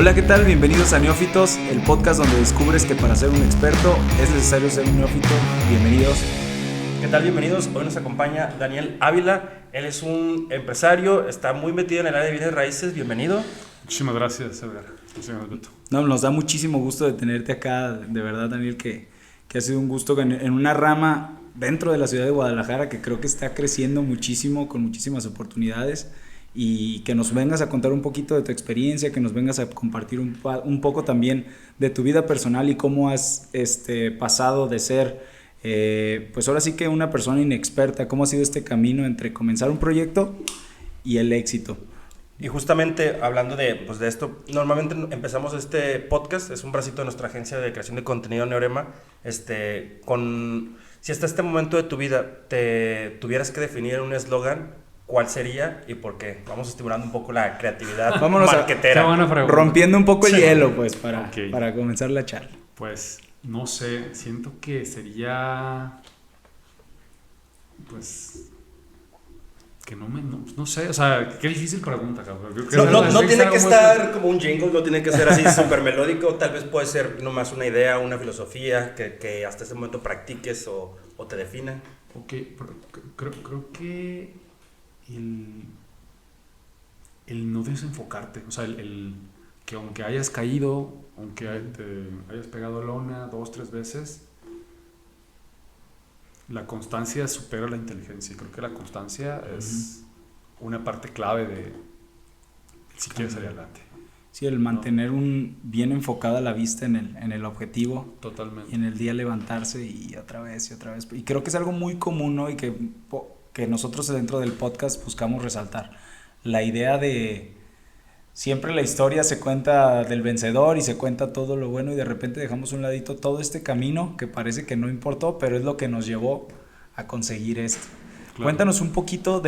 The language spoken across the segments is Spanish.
Hola, ¿qué tal? Bienvenidos a Neófitos, el podcast donde descubres que para ser un experto es necesario ser un neófito. Bienvenidos. ¿Qué tal? Bienvenidos. Hoy nos acompaña Daniel Ávila. Él es un empresario, está muy metido en el área de bienes raíces. Bienvenido. Muchísimas gracias, Edgar. No, nos da muchísimo gusto de tenerte acá, de verdad, Daniel, que ha sido un gusto en una rama dentro de la ciudad de Guadalajara que creo que está creciendo muchísimo, con muchísimas oportunidades, y que nos vengas a contar un poquito de tu experiencia, que nos vengas a compartir un poco también de tu vida personal y cómo has pasado de ser, pues ahora sí que una persona inexperta, cómo ha sido este camino entre comenzar un proyecto y el éxito. Y justamente hablando de esto, normalmente empezamos este podcast, es un bracito de nuestra agencia de creación de contenido Neorema, si hasta este momento de tu vida te tuvieras que definir un eslogan, ¿cuál sería y por qué? Vamos estimulando un poco la creatividad marquetera. Rompiendo un poco el hielo, pues, para comenzar la charla. Pues, no sé, siento que sería, pues, que no sé, o sea, qué difícil pregunta, cabrón. No tiene que estar como un jingle, no tiene que ser así súper melódico, tal vez puede ser nomás una idea, una filosofía que hasta ese momento practiques o te defina. Ok, creo que el no desenfocarte, o sea, el que aunque hayas caído, aunque te hayas pegado lona 2-3 veces, la constancia supera la inteligencia. Creo que la constancia es una parte clave de si quieres salir adelante. Sí, el mantener bien enfocada la vista en el objetivo. Totalmente. Y en el día levantarse y otra vez. Y creo que es algo muy común, ¿no? Y que nosotros dentro del podcast buscamos resaltar. La idea de siempre la historia se cuenta del vencedor y se cuenta todo lo bueno, y de repente dejamos a un ladito todo este camino que parece que no importó, pero es lo que nos llevó a conseguir esto. Claro. Cuéntanos un poquito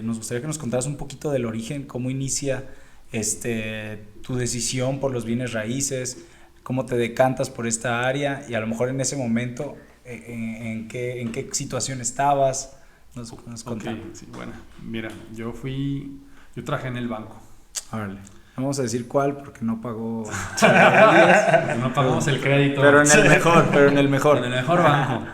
nos gustaría que nos contaras un poquito del origen, cómo inicia tu decisión por los bienes raíces, cómo te decantas por esta área, y a lo mejor en ese momento en qué situación estabas. Nos contamos. Okay, sí, bueno, mira, yo trabajé en el banco. Órale. Vamos a decir cuál porque no pagó. No pagamos el crédito. Pero en el mejor. En el mejor banco.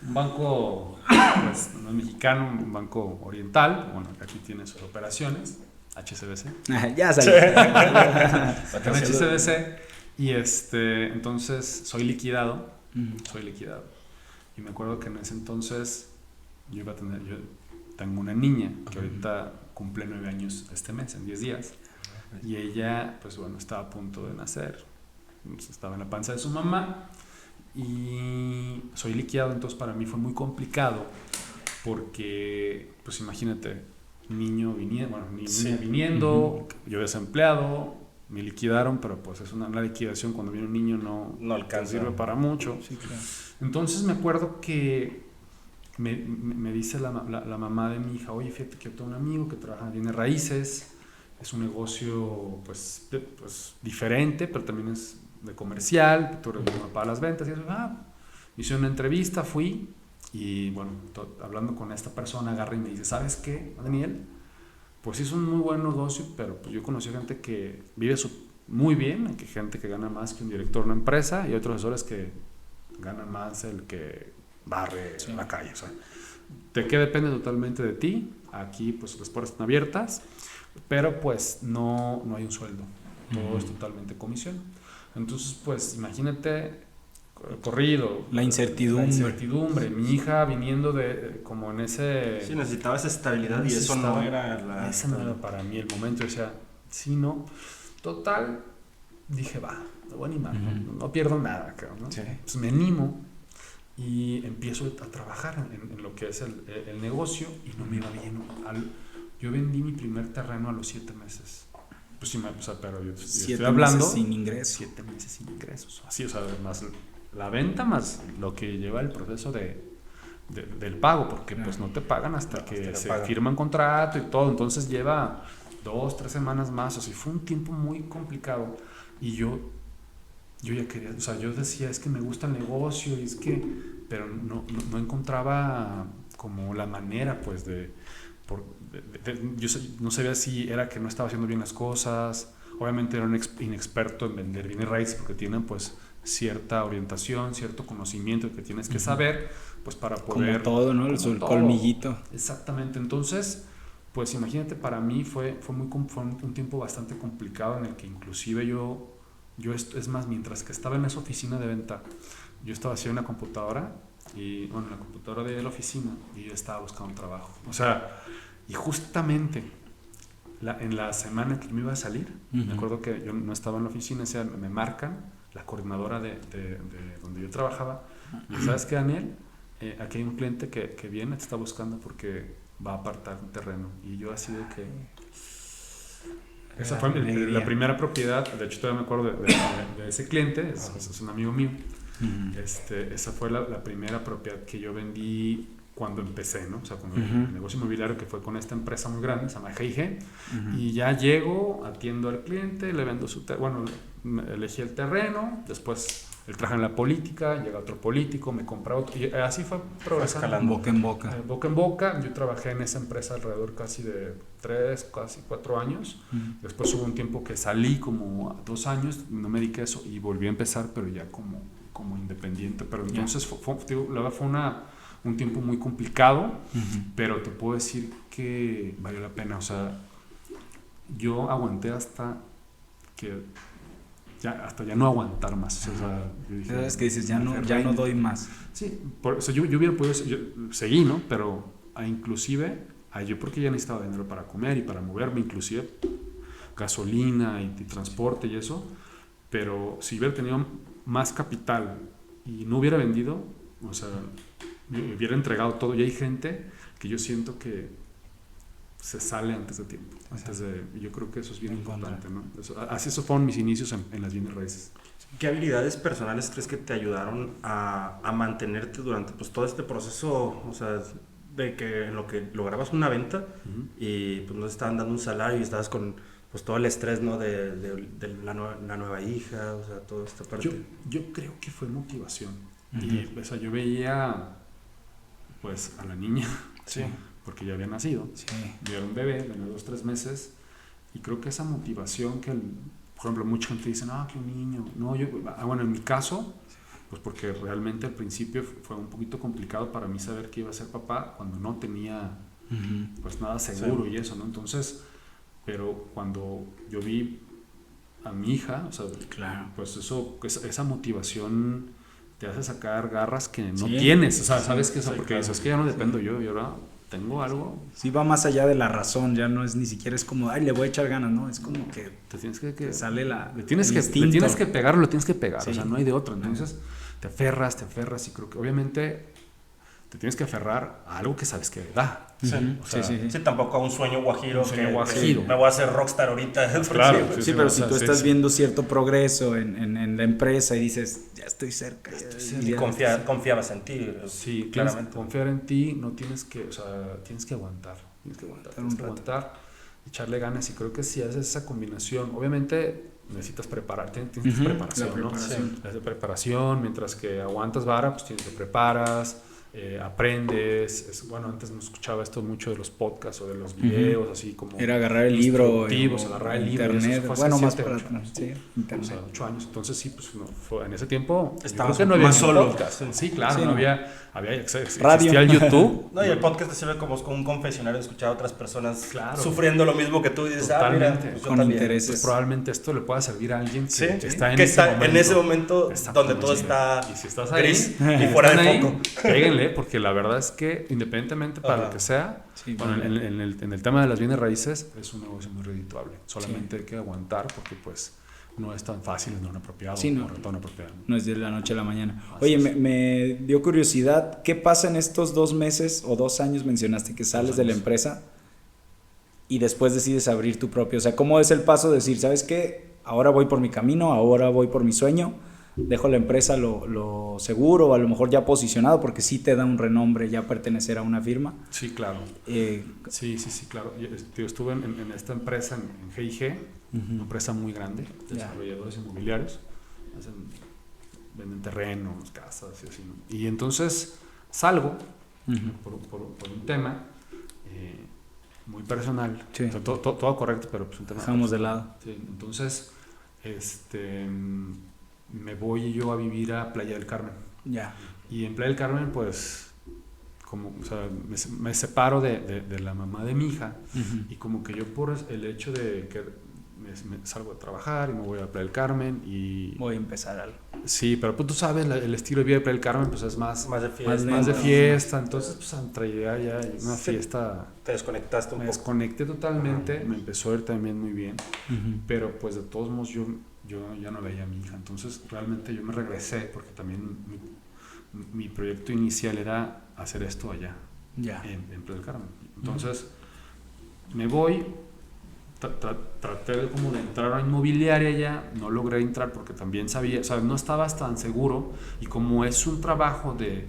Un banco, pues, no es mexicano, un banco oriental. Bueno, aquí tiene sus operaciones. HSBC. Ya salió. HSBC. Y entonces soy liquidado. Y me acuerdo que en ese entonces yo tengo una niña que ahorita cumple 9 años este mes, en 10 días. Y ella, pues bueno, estaba a punto de nacer. Entonces, estaba en la panza de su mamá. Y soy liquidado, entonces para mí fue muy complicado. Porque, pues imagínate, niño viniendo, yo desempleado, me liquidaron, pero pues es una liquidación cuando viene un niño no alcanza, sirve para mucho. Sí, claro. Entonces me acuerdo que me dice la mamá de mi hija: oye, fíjate que yo tengo un amigo que trabaja en bienes raíces, es un negocio pues diferente, pero también es de comercial, tú eres bueno para las ventas. Y eso, hice una entrevista, fui, y bueno, hablando con esta persona, agarra y me dice: ¿sabes qué, Daniel? Pues es un muy buen negocio, pero pues yo conocí gente que vive muy bien, que gente que gana más que un director de una empresa, y otros asesores que ganan más el que barre la calle. O sea, de qué depende totalmente de ti. Aquí pues las puertas están abiertas, pero pues no hay un sueldo, todo es totalmente comisión. Entonces pues imagínate corrido, la incertidumbre, mi hija viniendo de como en ese... Sí, necesitaba esa estabilidad, y eso no era esa no era para mí el momento. O sea, sí, no, total, dije, me voy a animar, no pierdo nada, creo, ¿no? Sí. Pues me animo y empiezo a trabajar en lo que es el negocio, y no me iba bien. Yo vendí mi primer terreno a los 7 meses. Pues sí, pero yo estoy hablando... 7 meses sin ingresos. 7 meses sin ingresos. Así, o sea, más la venta más lo que lleva el proceso del pago, porque pues no te pagan hasta que se firma un contrato y todo. Entonces lleva 2-3 semanas más. O sea, fue un tiempo muy complicado. Y yo ya quería, o sea, yo decía, es que me gusta el negocio, y es que, pero no encontraba como la manera, pues, yo no sabía si era que no estaba haciendo bien las cosas, obviamente era un inexperto en vender bienes raíces porque tienen pues cierta orientación, cierto conocimiento que tienes que saber, pues para poder... Como todo, ¿no? El colmillito. Exactamente, entonces, pues imagínate, para mí fue un tiempo bastante complicado en el que inclusive es más, mientras que estaba en esa oficina de venta, yo estaba haciendo una computadora, y bueno, la computadora de la oficina, y yo estaba buscando un trabajo. O sea, y justamente en la semana que me iba a salir, me acuerdo que yo no estaba en la oficina, o sea, me marcan la coordinadora de donde yo trabajaba, y ¿sabes qué, Daniel? Aquí hay un cliente que viene, te está buscando porque va a apartar un terreno. Y yo así de que... Esa fue la primera propiedad, de hecho todavía me acuerdo de ese cliente, es un amigo mío. Esa fue la primera propiedad que yo vendí cuando empecé, ¿no? O sea, con el negocio inmobiliario, que fue con esta empresa muy grande, se llama GIG, y ya llego, atiendo al cliente, le vendo elegí el terreno, después él trabaja en la política, llega otro político, me compra otro, y así fue progresando. Escalando. Boca en boca. Boca en boca. Yo trabajé en esa empresa alrededor casi de 3, casi 4 años. Después hubo un tiempo que salí, como 2 años, no me dediqué a eso y volví a empezar, pero ya como independiente. Pero entonces fue un tiempo muy complicado, pero te puedo decir que valió la pena. O sea, yo aguanté hasta ya no aguantar más. O sea, yo dije, es que dices, ya no doy más. Sí, o sea, yo hubiera podido, seguí, ¿no? Pero inclusive, yo porque ya necesitaba dinero para comer y para moverme, inclusive gasolina y transporte y eso, pero si hubiera tenido más capital y no hubiera vendido, o sea, me hubiera entregado todo. Y hay gente que yo siento que se sale antes de tiempo. Yo creo que eso es bien importante, ¿no? Esos fueron mis inicios en las bienes raíces. ¿Qué habilidades personales crees que te ayudaron a mantenerte durante pues, todo este proceso? O sea, de que en lo que lograbas una venta y pues no te estaban dando un salario y estabas con pues todo el estrés, ¿no? de la nueva hija, o sea, toda esta parte. Yo creo que fue motivación. Y, o sea, yo veía pues a la niña, sí, porque ya había nacido, yo era un bebé, tenía 2-3 meses, y creo que esa motivación por ejemplo, mucha gente dice, no, que un niño, no, bueno, en mi caso, pues porque realmente al principio fue un poquito complicado para mí saber que iba a ser papá cuando no tenía pues nada seguro y eso, ¿no? Entonces, pero cuando yo vi a mi hija, o sea, pues esa motivación te hace sacar garras que no tienes, o sea, sabes que eso, porque dices, es que ya no dependo yo ahora tengo algo. Sí, va más allá de la razón, ya no es ni siquiera es como, ay, le voy a echar ganas, ¿no? Es como que te tienes que sale le tienes que pegar, lo tienes que pegar, o sea, no hay de otro. Entonces te aferras y creo que obviamente te tienes que aferrar a algo que sabes que da. Sí, tampoco a un sueño guajiro. Que me voy a hacer rockstar ahorita. Pues claro, pero si tú estás viendo cierto progreso en la empresa y dices, ya estoy cerca. Y confiabas en ti. Sí, claramente. Confiar en ti, no tienes que, o sea, tienes que aguantar, echarle ganas, y creo que si haces esa combinación, obviamente necesitas prepararte, tienes preparación, ¿no? Preparación, mientras que aguantas vara, pues te preparas, aprendes. Bueno, antes no escuchaba esto mucho de los podcasts o de los videos, así como era agarrar el libro, agarrar el libro, internet, bueno, más para internet. O sea, 8 años, entonces sí, pues en ese tiempo estabas que no había más solo. Podcast. Sí, claro, no había radio, existía el YouTube. No, y el podcast te sirve como un confesionario de escuchar a otras personas sufriendo lo mismo que tú y dices, totalmente, mira, con intereses. Pues probablemente esto le pueda servir a alguien que está en ese momento donde todo está y si estás gris ahí, y fuera de foco. Péguenle, porque la verdad es que independientemente para lo que sea, bueno, en el tema de las bienes raíces es un negocio muy redituable. Solamente hay que aguantar, porque pues no es tan fácil en una propiedad o rentar una propiedad. No es de la noche a la mañana. Oye, me dio curiosidad, ¿qué pasa en estos 2 meses o 2 años, mencionaste que sales de la empresa y después decides abrir tu propio? O sea, ¿cómo es el paso de decir, sabes qué? Ahora voy por mi camino, ahora voy por mi sueño, dejo la empresa lo seguro, a lo mejor ya posicionado, porque sí te da un renombre ya pertenecer a una firma. Sí, claro. Sí, claro. Yo estuve en esta empresa, en GIG, una empresa muy grande, desarrolladores inmobiliarios, venden terrenos, casas y así, ¿no? Y entonces salgo por un tema, muy personal. Sí. O sea, todo correcto, pero pues un tema Dejamos de personal. lado. Sí, entonces, me voy yo a vivir a Playa del Carmen. Ya. Y en Playa del Carmen, pues, o sea, me separo de la mamá de mi hija. Uh-huh. Y como que yo por el hecho de que me salgo de trabajar y me voy a Playa del Carmen y... Voy a empezar algo. Sí, pero pues tú sabes, el estilo de vida de Playa del Carmen pues es más Más de fiesta. de fiesta, entonces pues traía ya una Sí. fiesta... Te desconectaste un Me poco. desconecté totalmente, me empezó a ir también muy bien, Uh-huh. pero pues de todos modos yo ya no veía a mi hija, entonces realmente yo me regresé porque también mi proyecto inicial era hacer esto allá, Ya. en Playa del Carmen. Entonces me voy, traté de como de entrar a inmobiliaria ya, no logré entrar porque también sabía, o sea, no estabas tan seguro, y como es un trabajo de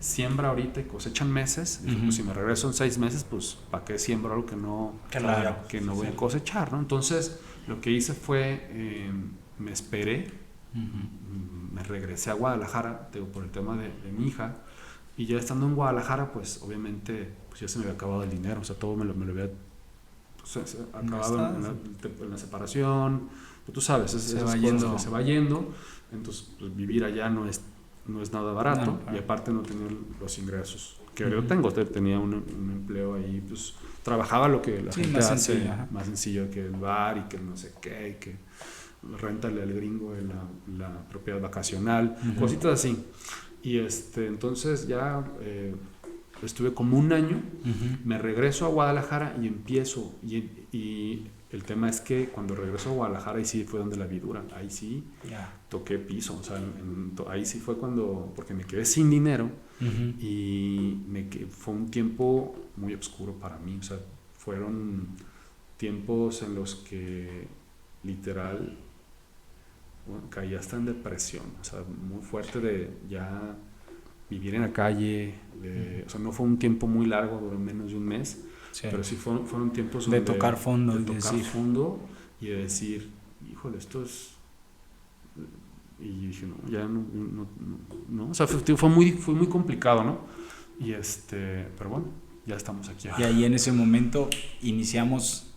siembra ahorita y cosechan meses, Uh-huh. pues si me regreso en 6 meses, pues ¿para qué siembro algo que no voy a cosechar, ¿no? Entonces lo que hice fue, me esperé, Uh-huh. me regresé a Guadalajara, por el tema de mi hija, y ya estando en Guadalajara, pues obviamente pues ya se me había acabado el dinero, o sea, todo me lo había pues, acabado en la separación, pues, tú sabes, se va yendo. se va yendo, entonces pues, vivir allá no es nada barato, No, y aparte no tenía los ingresos que Uh-huh. yo tengo, tenía un empleo ahí, pues trabajaba lo que la gente más hace, sencillo, ajá. más sencillo que el bar y que no sé qué, y que réntale al gringo de la propiedad vacacional, Uh-huh. cositas así. Y entonces ya estuve como un año, Uh-huh. me regreso a Guadalajara y empiezo, y el tema es que cuando regreso a Guadalajara, ahí sí fue donde la vi dura, ahí sí Ya. toqué piso, o sea, ahí sí fue porque me quedé sin dinero, Uh-huh. y fue un tiempo muy oscuro para mí, o sea, fueron tiempos en los que literal caí hasta en depresión, o sea, muy fuerte de ya vivir en la calle, o sea, no fue un tiempo muy largo, duró menos de un mes, Sí. pero sí fueron tiempos De donde, tocar fondo, de y tocar decir. fondo y de decir, híjole, esto es... Y dije, no, ya no. O sea, fue muy complicado, ¿no? Y pero bueno, ya estamos aquí. Y ahí en ese momento iniciamos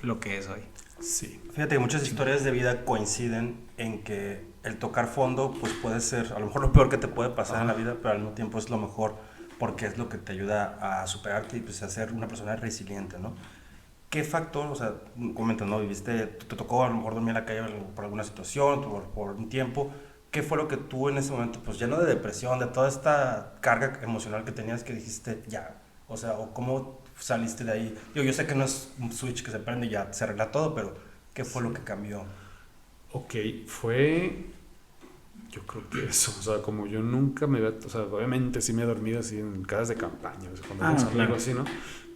lo que es hoy. Sí. Fíjate que muchas historias de vida coinciden en que el tocar fondo pues puede ser a lo mejor lo peor que te puede pasar en la vida, pero al mismo tiempo es lo mejor porque es lo que te ayuda a superarte y pues a ser una persona resiliente, ¿no? ¿Qué factor, o sea, comentas, ¿no? Te tocó a lo mejor dormir en la calle por alguna situación, por un tiempo. ¿Qué fue lo que tú en ese momento, pues lleno de depresión, de toda esta carga emocional que tenías que dijiste ya? O sea, o cómo saliste de ahí. Yo sé que no es un switch que se prende y ya se arregla todo, pero ¿qué fue lo que cambió? Ok, yo creo que eso, o sea, como yo nunca o sea, obviamente sí me he dormido así en casas de campaña, o sea, cuando éramos claro. amigos así, ¿no?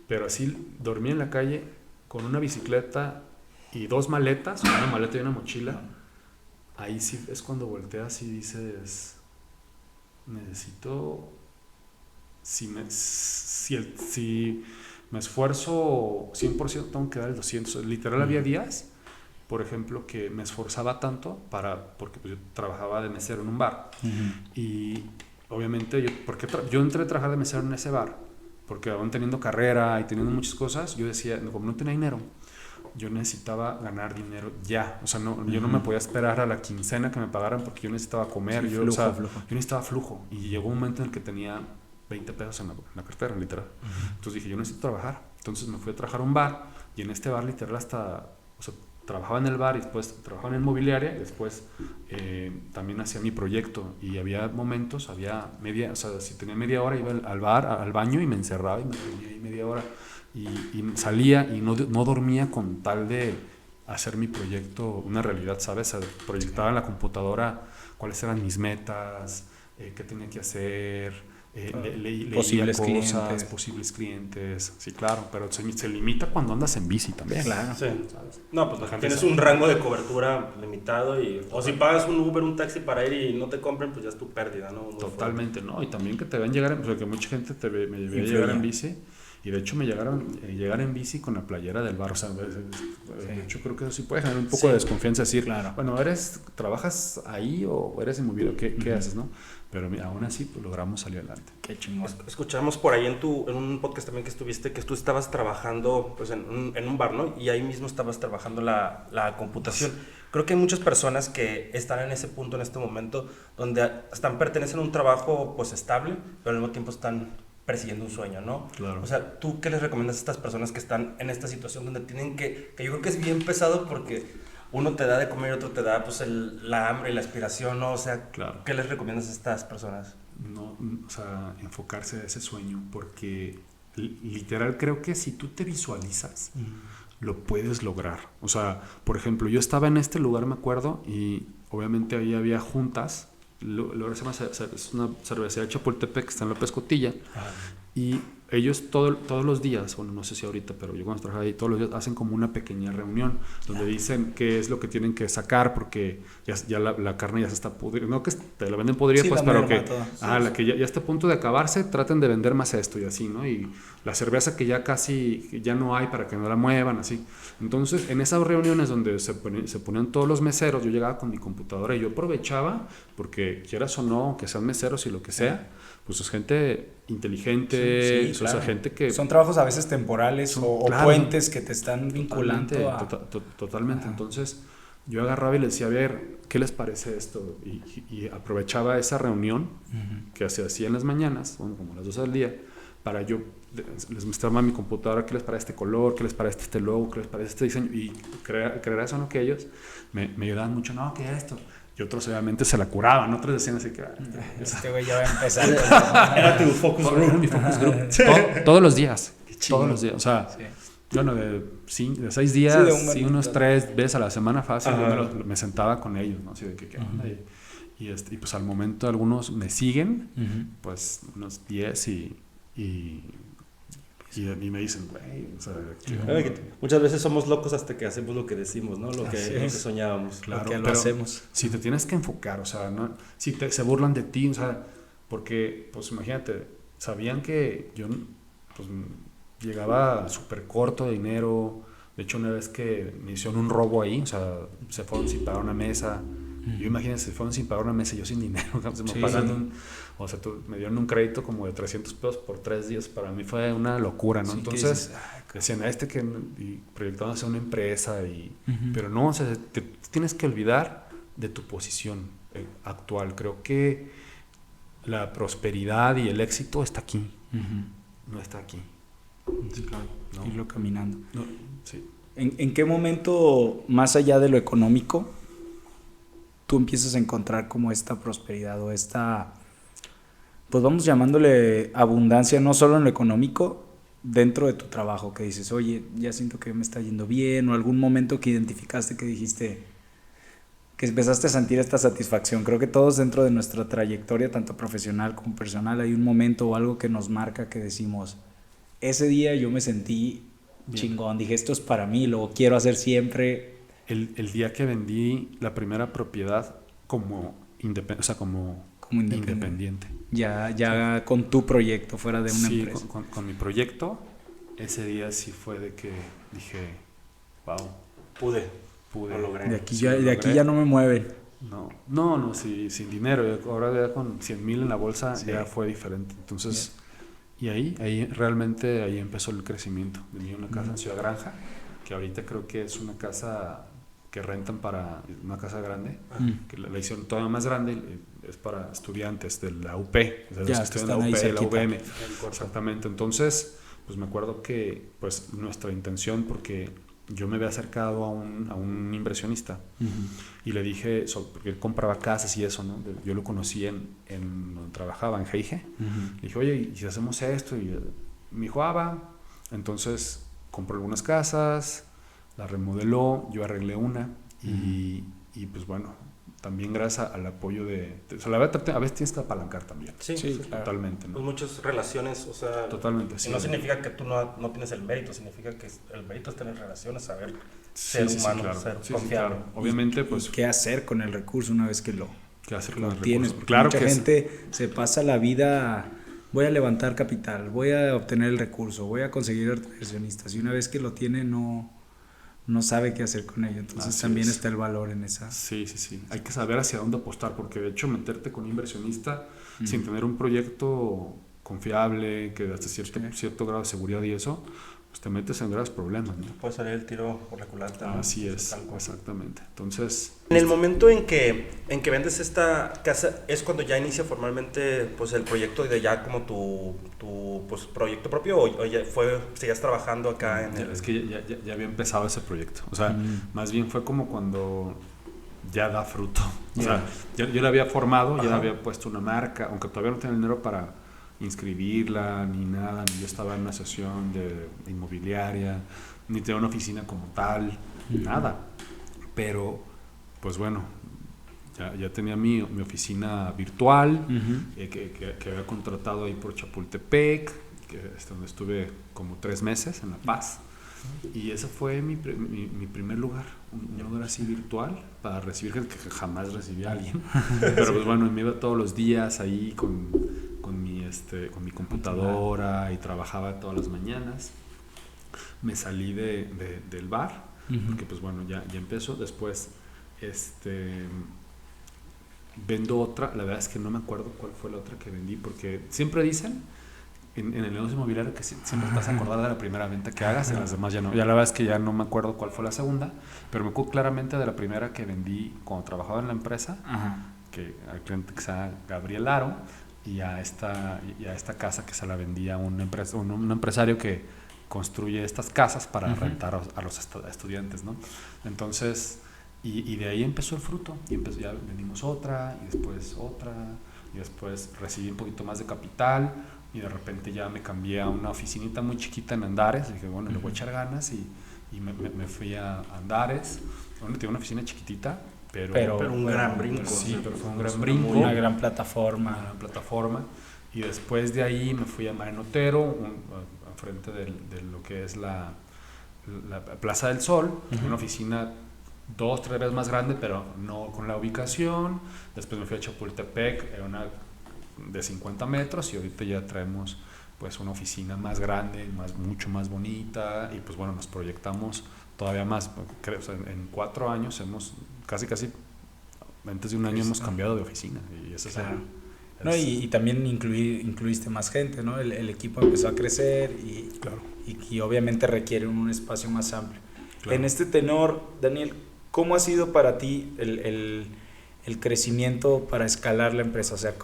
Pero así dormí en la calle con una bicicleta y 2 maletas, una maleta y una mochila. Ahí sí es cuando volteas y dices, necesito, si me esfuerzo 100%, tengo que dar el 200%. Literal, había días, por ejemplo, que me esforzaba tanto porque pues, yo trabajaba de mesero en un bar. Uh-huh. Y obviamente, yo entré a trabajar de mesero en ese bar, porque aún teniendo carrera y teniendo muchas cosas, yo decía, como no tenía dinero, yo necesitaba ganar dinero ya. O sea, yo no me podía esperar a la quincena que me pagaran porque yo necesitaba comer. Sí, yo flujo. necesitaba flujo. Y llegó un momento en el que tenía 20 pesos en la cartera, literal. Entonces dije, yo necesito trabajar. Entonces me fui a trabajar a un bar, y en este bar literal o sea, trabajaba en el bar y después trabajaba en inmobiliaria, y después también hacía mi proyecto, y había momentos, o sea, si tenía media hora iba al bar, al baño, y me encerraba y me reunía ahí media hora, y salía y no dormía con tal de hacer mi proyecto una realidad, ¿sabes? O sea, proyectaba en la computadora cuáles eran mis metas, qué tenía que hacer, leía posibles clientes, sí, claro, pero se limita cuando andas en bici también. Claro. Sí. ¿Sabes? No, pues La gente tienes sabe. un rango de cobertura limitado o si pagas un Uber, un taxi para ir y no te compren, pues ya es tu pérdida, ¿no? Muy Totalmente, ¿no? Y también que te ven llegar, porque mucha gente me llevé a Influye. llegar en bici, Y de hecho me llegar en bici con la playera del bar, o sea, de hecho creo que eso sí puede generar un poco de desconfianza, decir, claro. bueno, ¿trabajas ahí o eres inmobiliario? ¿Qué haces, no? Pero aún así pues, logramos salir adelante. Qué chingón. Escuchamos por ahí en un podcast también que estuviste, que tú estabas trabajando pues, en un bar, ¿no? Y ahí mismo estabas trabajando la computación. Creo que hay muchas personas que están en ese punto en este momento donde pertenecen a un trabajo pues estable, pero al mismo tiempo están persiguiendo un sueño, ¿no? Claro. O sea, ¿tú qué les recomiendas a estas personas que están en esta situación donde tienen que yo creo que es bien pesado porque uno te da de comer y otro te da pues la hambre y la aspiración, ¿no? O sea, claro. ¿qué les recomiendas a estas personas? No, o sea, enfocarse a ese sueño, porque literal creo que si tú te visualizas, lo puedes lograr. O sea, por ejemplo, yo estaba en este lugar, me acuerdo, y obviamente ahí había juntas. Es una cervecería de Chapultepec que está en López Cotilla. Y ellos todos los días, bueno, no sé si ahorita, pero yo cuando trabajaba ahí, todos los días hacen como una pequeña reunión donde dicen qué es lo que tienen que sacar porque ya la carne ya se está pudriendo, no que te la venden podrida, pues, pero que la que ya está a punto de acabarse, traten de vender más esto y así, ¿no? Y la cerveza que ya no hay para que no la muevan, así. Entonces, en esas reuniones donde se ponían todos los meseros, yo llegaba con mi computadora y yo aprovechaba, porque quieras o no, que sean meseros y lo que sea, pues es gente inteligente, claro. o sea, gente que... Son trabajos a veces temporales o puentes que te están vinculando Totalmente. Entonces, yo agarraba y les decía, a ver, ¿qué les parece esto? Y aprovechaba esa reunión que se hacía en las mañanas, bueno, como a las 12 del día, para yo les mostraba a mi computadora qué les parece este color, qué les parece este logo, qué les parece este diseño, y creerás o no que ellos me ayudaban mucho, no, ¿qué es esto? Y otros obviamente se la curaban, otros decían así que... Este güey ya va a empezar. Era tu focus group. Mi focus group. Todos los días. Todos los días. O sea, bueno, de 6 días, unos 3 veces a la semana fácil, yo me sentaba con ellos, ¿no? Así de que, ¿qué onda? Y pues al momento algunos me siguen, pues unos 10 y a mí me dicen, güey, o sea... Muchas veces somos locos hasta que hacemos lo que decimos, ¿no? Lo que soñábamos. Claro, que lo hacemos. Si te tienes que enfocar, o sea, ¿no? Si se burlan de ti, o sea, porque, pues imagínate, sabían que yo, pues, llegaba súper corto de dinero. De hecho, una vez que me hicieron un robo ahí, o sea, se fueron sin pagar una mesa. Yo imagínense, se fueron sin pagar una mesa y yo sin dinero, me dieron un crédito como de 300 pesos por 3 días, para mí fue una locura, ¿no? Entonces decían y proyectaban hacer una empresa, pero no, o sea, te tienes que olvidar de tu posición actual. Creo que la prosperidad y el éxito está aquí, no está aquí. Sí, claro. ¿No? Irlo caminando. No, sí. ¿En qué momento, más allá de lo económico, tú empiezas a encontrar como esta prosperidad o esta, pues vamos llamándole abundancia, no solo en lo económico, dentro de tu trabajo, que dices, oye, ya siento que me está yendo bien, o algún momento que identificaste que dijiste, que empezaste a sentir esta satisfacción? Creo que todos dentro de nuestra trayectoria, tanto profesional como personal, hay un momento o algo que nos marca que decimos, ese día yo me sentí chingón, dije, esto es para mí, lo quiero hacer siempre. El día que vendí la primera propiedad como independiente. Ya con tu proyecto, fuera de una empresa. Con mi proyecto, ese día sí fue de que dije, wow, pude, lo logré. De aquí ya no me mueven. No, sí, sin dinero. Ahora ya con 100,000 en la bolsa ya fue diferente. Entonces, y ahí realmente ahí empezó el crecimiento. Vendí una casa en Ciudad Granja, que ahorita creo que es una casa que rentan para una casa grande, que la hicieron todavía más grande, es para estudiantes de la UP, de los que estudian la UP, de la UVM. Exactamente. Entonces, pues me acuerdo que pues nuestra intención, porque yo me había acercado a un inversionista y le dije, porque él compraba casas y eso, ¿no? Yo lo conocí en donde trabajaba, en G&G. Le dije, oye, ¿y si hacemos esto? Y me dijo, va. Entonces compró algunas casas, la remodeló, yo arreglé una y pues bueno, también gracias al apoyo o sea, la verdad, a veces tienes que apalancar también. Sí, claro. Totalmente, ¿no? Pues muchas relaciones, o sea... Totalmente, sí. No significa que tú no tienes el mérito, significa que el mérito es tener relaciones, saber ser humano, claro. ser confiable. Claro. Obviamente, pues... ¿Qué hacer con el recurso una vez que lo ¿Qué hacer con el tienes? recurso? Porque mucha gente se pasa la vida voy a levantar capital, voy a obtener el recurso, voy a conseguir inversionistas, y una vez que lo tiene no sabe qué hacer con ello. Entonces Así también es. está el valor en esa. Sí. Hay que saber hacia dónde apostar, porque de hecho meterte con un inversionista sin tener un proyecto confiable, que hasta cierto grado de seguridad y eso, pues te metes en graves problemas, ¿no? Puede salir el tiro por la culata, ¿no? Así es, exactamente. Entonces, En el momento en que vendes esta casa, es cuando ya inicia formalmente pues el proyecto de ya como tu pues, proyecto propio, o ya seguías trabajando acá en el... es que ya había empezado ese proyecto. O sea, más bien fue como cuando ya da fruto. O sea, yo la había formado, ya había puesto una marca, aunque todavía no tenía el dinero para inscribirla ni nada, ni yo estaba en una sesión de inmobiliaria, ni tenía una oficina como tal, nada. Pero, pues bueno, ya tenía mi oficina virtual, que había contratado ahí por Chapultepec, que es donde estuve como 3 meses en La Paz. Y ese fue mi primer lugar, un lugar así virtual para recibir gente que jamás recibí a alguien. Pero pues bueno, me iba todos los días ahí con mi computadora y trabajaba todas las mañanas. Me salí del bar, porque pues bueno, ya empezó. Después vendo otra, la verdad es que no me acuerdo cuál fue la otra que vendí, porque siempre dicen en el negocio inmobiliario que siempre te vas a acordar de la primera venta que hagas, y las demás ya no. Ya la verdad es que ya no me acuerdo cuál fue la segunda, pero me acuerdo claramente de la primera que vendí cuando trabajaba en la empresa, que al cliente que se llama Gabriel Aro, y a esta casa que se la vendía a un empresario que construye estas casas para rentar a los estudiantes, ¿no? Entonces, y de ahí empezó el fruto, y ya vendimos otra, y después otra, y después recibí un poquito más de capital, y de repente ya me cambié a una oficinita muy chiquita en Andares. Y dije, bueno, le voy a echar ganas, y me fui a Andares. Bueno, tenía una oficina chiquitita, pero un gran brinco. Sí, pero fue un gran brinco. Una gran plataforma. Una gran plataforma. Y después de ahí me fui a Mariano Otero, enfrente de lo que es la Plaza del Sol, una oficina 2-3 veces más grande, pero no con la ubicación. Después me fui a Chapultepec, era una de 50 metros, y ahorita ya traemos pues una oficina más grande, mucho más bonita, y pues bueno, nos proyectamos todavía más. Creo, o sea, en 4 años hemos casi antes de un año hemos cambiado de oficina, y eso no, y también incluiste más gente, ¿no? El equipo empezó a crecer, y obviamente requiere un espacio más amplio. Claro. En este tenor, Daniel, ¿cómo ha sido para ti el crecimiento para escalar la empresa? O sea,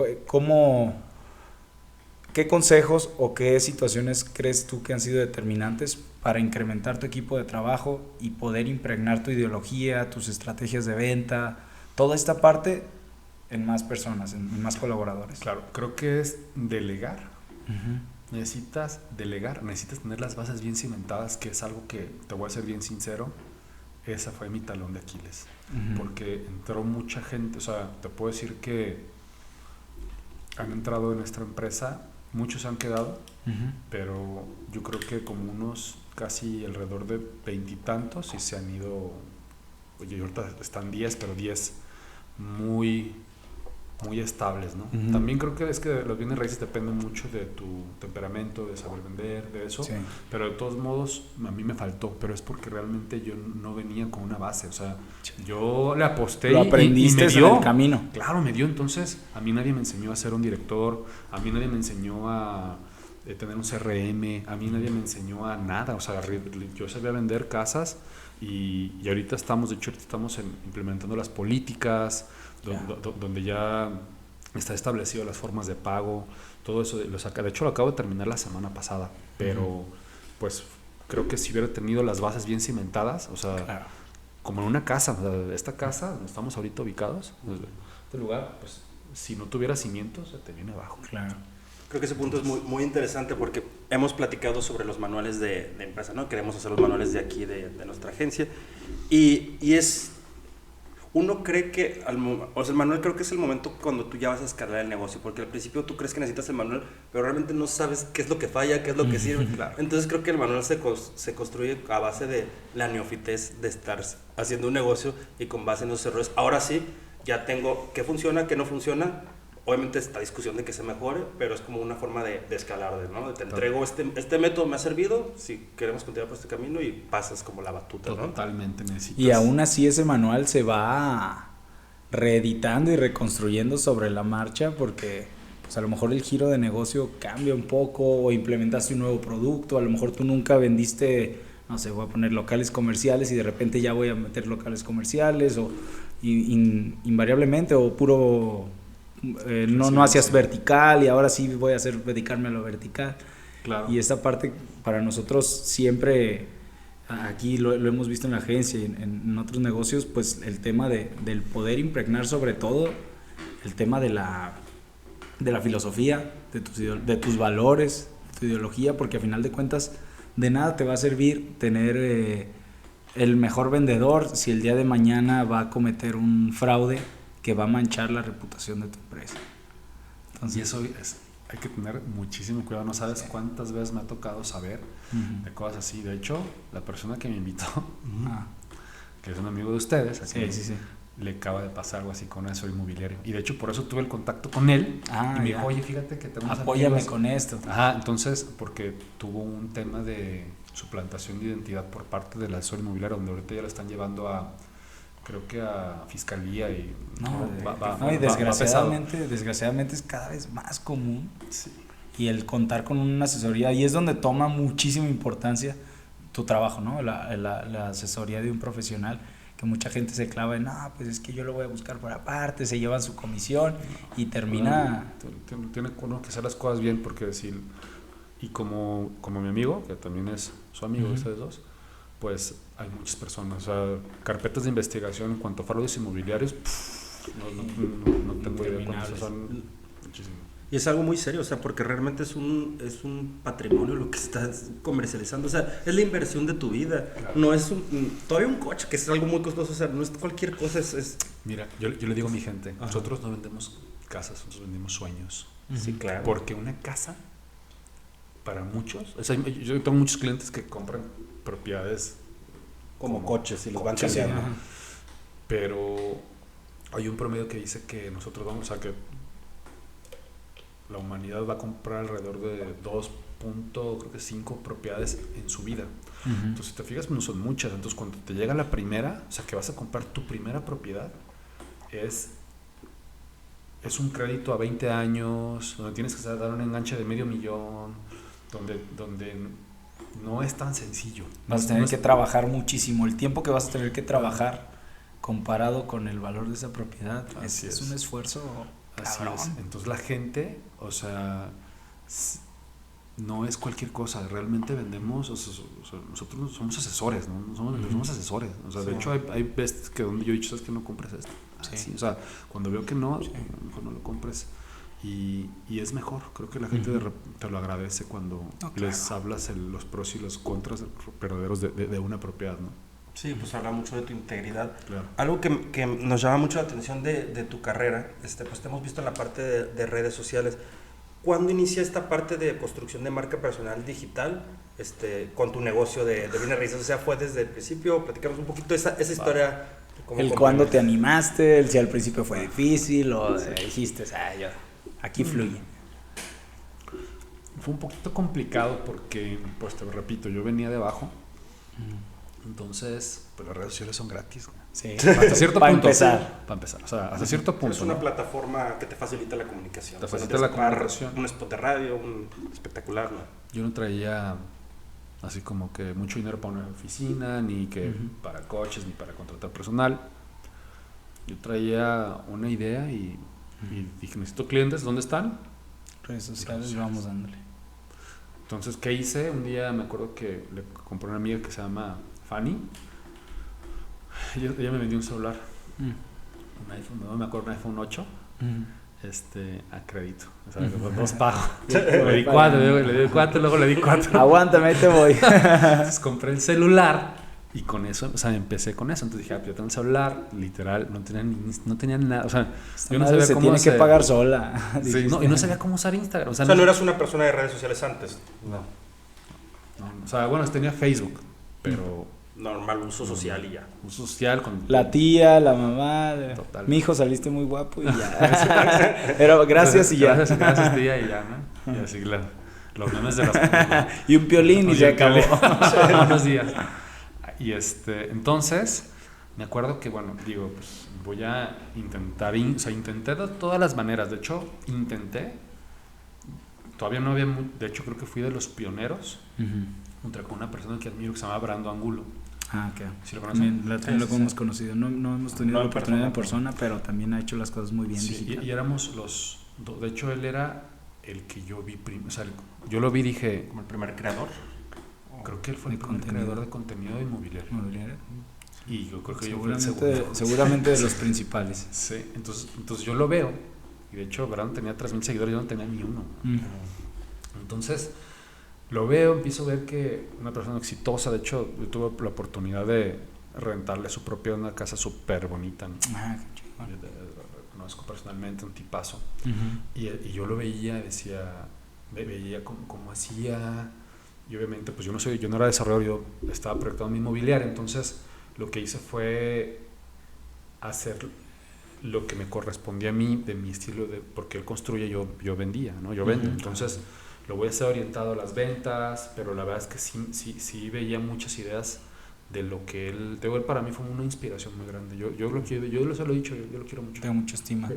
¿qué consejos o qué situaciones crees tú que han sido determinantes para incrementar tu equipo de trabajo y poder impregnar tu ideología, tus estrategias de venta, toda esta parte en más personas, en más colaboradores? Claro, creo que es delegar. Necesitas delegar, necesitas tener las bases bien cimentadas, que es algo que, te voy a ser bien sincero, esa fue mi talón de Aquiles. Porque entró mucha gente, o sea, te puedo decir que han entrado en nuestra empresa, muchos han quedado, pero yo creo que como unos casi alrededor de 20 y tantos, y se han ido. Oye, ahorita están 10, pero 10 muy estables, ¿no? También creo que es que los bienes raíces dependen mucho de tu temperamento, de saber vender, de eso, pero de todos modos a mí me faltó, pero es porque realmente yo no venía con una base. O sea, yo le aposté. Lo aprendiste y me dio en el camino. Claro, me dio. Entonces a mí nadie me enseñó a ser un director, a mí nadie me enseñó a tener un CRM, a mí nadie me enseñó a nada. O sea, yo sabía vender casas, y ahorita estamos implementando las políticas, donde ya está establecido las formas de pago, todo eso. De hecho, lo acabo de terminar la semana pasada, pero pues creo que si hubiera tenido las bases bien cimentadas, o sea, como en una casa, o sea, esta casa donde estamos ahorita ubicados, este lugar, pues si no tuviera cimientos, se te viene abajo. Claro. Creo que ese punto es muy, muy interesante, porque hemos platicado sobre los manuales de empresa, ¿no? Queremos hacer los manuales de aquí, de nuestra agencia, y es... Uno cree que, o sea, el manual creo que es el momento cuando tú ya vas a escalar el negocio, porque al principio tú crees que necesitas el manual, pero realmente no sabes qué es lo que falla, qué es lo que sirve. Claro. Entonces creo que el manual se construye a base de la neofitez de estar haciendo un negocio, y con base en los errores. Ahora sí, ya tengo qué funciona, qué no funciona, obviamente esta discusión de que se mejore, pero es como una forma de escalar, ¿no? Te entrego este método me ha servido, si queremos continuar por este camino y pasas como la batuta, ¿no? Totalmente necesitas. Y aún así ese manual se va reeditando y reconstruyendo sobre la marcha porque pues a lo mejor el giro de negocio cambia un poco o implementaste un nuevo producto, a lo mejor tú nunca vendiste, no sé, voy a poner locales comerciales y de repente ya voy a meter locales comerciales o invariablemente o puro no hacías vertical y ahora sí voy a dedicarme a lo vertical. Claro. Y esta parte para nosotros siempre, aquí lo hemos visto en la agencia y en otros negocios, pues el tema del poder impregnar sobre todo el tema de la filosofía, de tus valores, de tu ideología, porque a final de cuentas de nada te va a servir tener el mejor vendedor si el día de mañana va a cometer un fraude que va a manchar la reputación de tu empresa. Entonces, y eso hay que tener muchísimo cuidado. No sabes cuántas veces me ha tocado saber de cosas así. De hecho, la persona que me invitó, que es un amigo de ustedes, aquí le acaba de pasar algo así con un asesor inmobiliario. Y de hecho, por eso tuve el contacto con él. Y me dijo, oye, fíjate que tenemos apóyame con esto. Entonces, porque tuvo un tema de suplantación de identidad por parte del asesor inmobiliario, donde ahorita ya lo están llevando creo que a fiscalía y desgraciadamente es cada vez más común. Sí. Y el contar con una asesoría, y es donde toma muchísima importancia tu trabajo, ¿no? La asesoría de un profesional, que mucha gente se clava en, pues es que yo lo voy a buscar por aparte, se llevan su comisión y termina... Tiene uno que hacer las cosas bien, porque decir, y como mi amigo, que también es su amigo, ustedes dos, pues hay muchas personas, o sea, carpetas de investigación en cuanto a fraudes inmobiliarios, no tengo idea cuántos son, muchísimo. Y es algo muy serio, o sea, porque realmente es un patrimonio lo que estás comercializando, o sea, es la inversión de tu vida, claro. No es todavía un coche, que es algo muy costoso, o sea, no es cualquier cosa, Mira, yo le digo a mi gente, nosotros no vendemos casas, nosotros vendemos sueños. Sí, claro. Porque una casa, para muchos, o sea, yo tengo muchos clientes que compran propiedades como coches y los van cambiando. Pero hay un promedio que dice que nosotros vamos a que la humanidad va a comprar alrededor de 2.5 propiedades en su vida. Entonces, si te fijas, no son muchas. Entonces, cuando te llega la primera, o sea, que vas a comprar tu primera propiedad, es un crédito a 20 años, donde tienes que dar un enganche de $500,000, donde no es tan sencillo. Vas a tener que trabajar muchísimo. El tiempo que vas a tener que trabajar comparado con el valor de esa propiedad es un esfuerzo cabrón. Así es. Entonces la gente, o sea, no es cualquier cosa. Realmente vendemos, o sea, nosotros somos asesores, ¿no? Somos asesores. O sea, de hecho hay veces que donde yo he dicho, ¿sabes que no compres esto? Sí. O sea, cuando veo que no, mejor no lo compres. Y es mejor, creo que la gente te lo agradece cuando les hablas los pros y los contras verdaderos de una propiedad, ¿no? Sí, pues habla mucho de tu integridad. Claro. Algo que nos llama mucho la atención de tu carrera, pues te hemos visto en la parte de redes sociales. ¿Cuándo inicia esta parte de construcción de marca personal digital con tu negocio de bienes raíces? O sea, ¿fue desde el principio? Platicamos un poquito esa historia. ¿Cuándo te animaste? Si al principio fue difícil o dijiste, aquí fluye. Fue un poquito complicado porque, pues te lo repito, yo venía de abajo. Entonces, pues las redes sociales son gratis. Sí. Hasta cierto Para punto. empezar. Para empezar. O sea, hasta cierto punto. Es una plataforma que te facilita la comunicación. Te facilita la comunicación. Un spot de radio, un espectacular, ¿no? Yo no traía así como que mucho dinero para una oficina, ni que para coches, ni para contratar personal. Yo traía una idea y dije, necesito clientes, ¿dónde están? Redes sociales, vamos dándole. Entonces, ¿qué hice? Un día me acuerdo que le compré a una amiga que se llama Fanny. Ella me vendió un celular. Un iPhone, no me acuerdo, un iPhone 8. A crédito. O sea, dos pagos. Le di 4, luego le di 4. Aguántame, ahí te voy. Entonces compré el celular y con eso, o sea, empecé con eso. Entonces dije, yo tengo un celular, literal, no tenía nada. O sea, yo no sabía cómo tiene que pagar sola. Sí, y no sabía cómo usar Instagram. O sea, no eras una persona de redes sociales antes. No. O sea, bueno, tenía Facebook, pero normal, uso social y ya. Uso social con... La tía, la mamá, Total. mi hijo saliste muy guapo y ya. Pero gracias y ya. Gracias tía y ya, ¿no? Y así los memes de las... Y un piolín y se acabó. Buenos días. Y entonces, me acuerdo que, bueno, digo, pues voy a intentar, o sea, intenté de todas las maneras. De hecho, todavía no había, de hecho creo que fui de los pioneros, junto con una persona que admiro que se llama Brando Angulo. Ah, ok. ¿Sí lo conocen? También lo hemos conocido. No hemos tenido la oportunidad en persona, pero también ha hecho las cosas muy bien. Sí, y éramos de hecho, él era el que yo vi o sea, yo lo vi y dije... ¿Como el primer creador? Creo que él fue el primer creador de contenido inmobiliario. Y yo creo que yo fui el segundo. Seguramente de los principales. Sí, entonces yo lo veo. Y de hecho, Brandon tenía 3,000 seguidores, yo no tenía ni uno. Entonces, lo veo, empiezo a ver que una persona exitosa, de hecho, yo tuve la oportunidad de rentarle su propia una casa súper bonita, ¿no? Ah, qué chingón. Lo conozco personalmente, un tipazo. Y yo lo veía, veía cómo hacía. Y obviamente, pues yo no era desarrollador, yo estaba proyectando mi inmobiliaria. Entonces, lo que hice fue hacer lo que me correspondía a mí, de mi estilo, porque él construye, yo vendía, ¿no? Yo vendo. Entonces, lo voy a hacer orientado a las ventas, pero la verdad es que sí veía muchas ideas de lo que él... Él para mí fue una inspiración muy grande. Yo se lo he dicho, yo lo quiero mucho. Tengo mucha estima.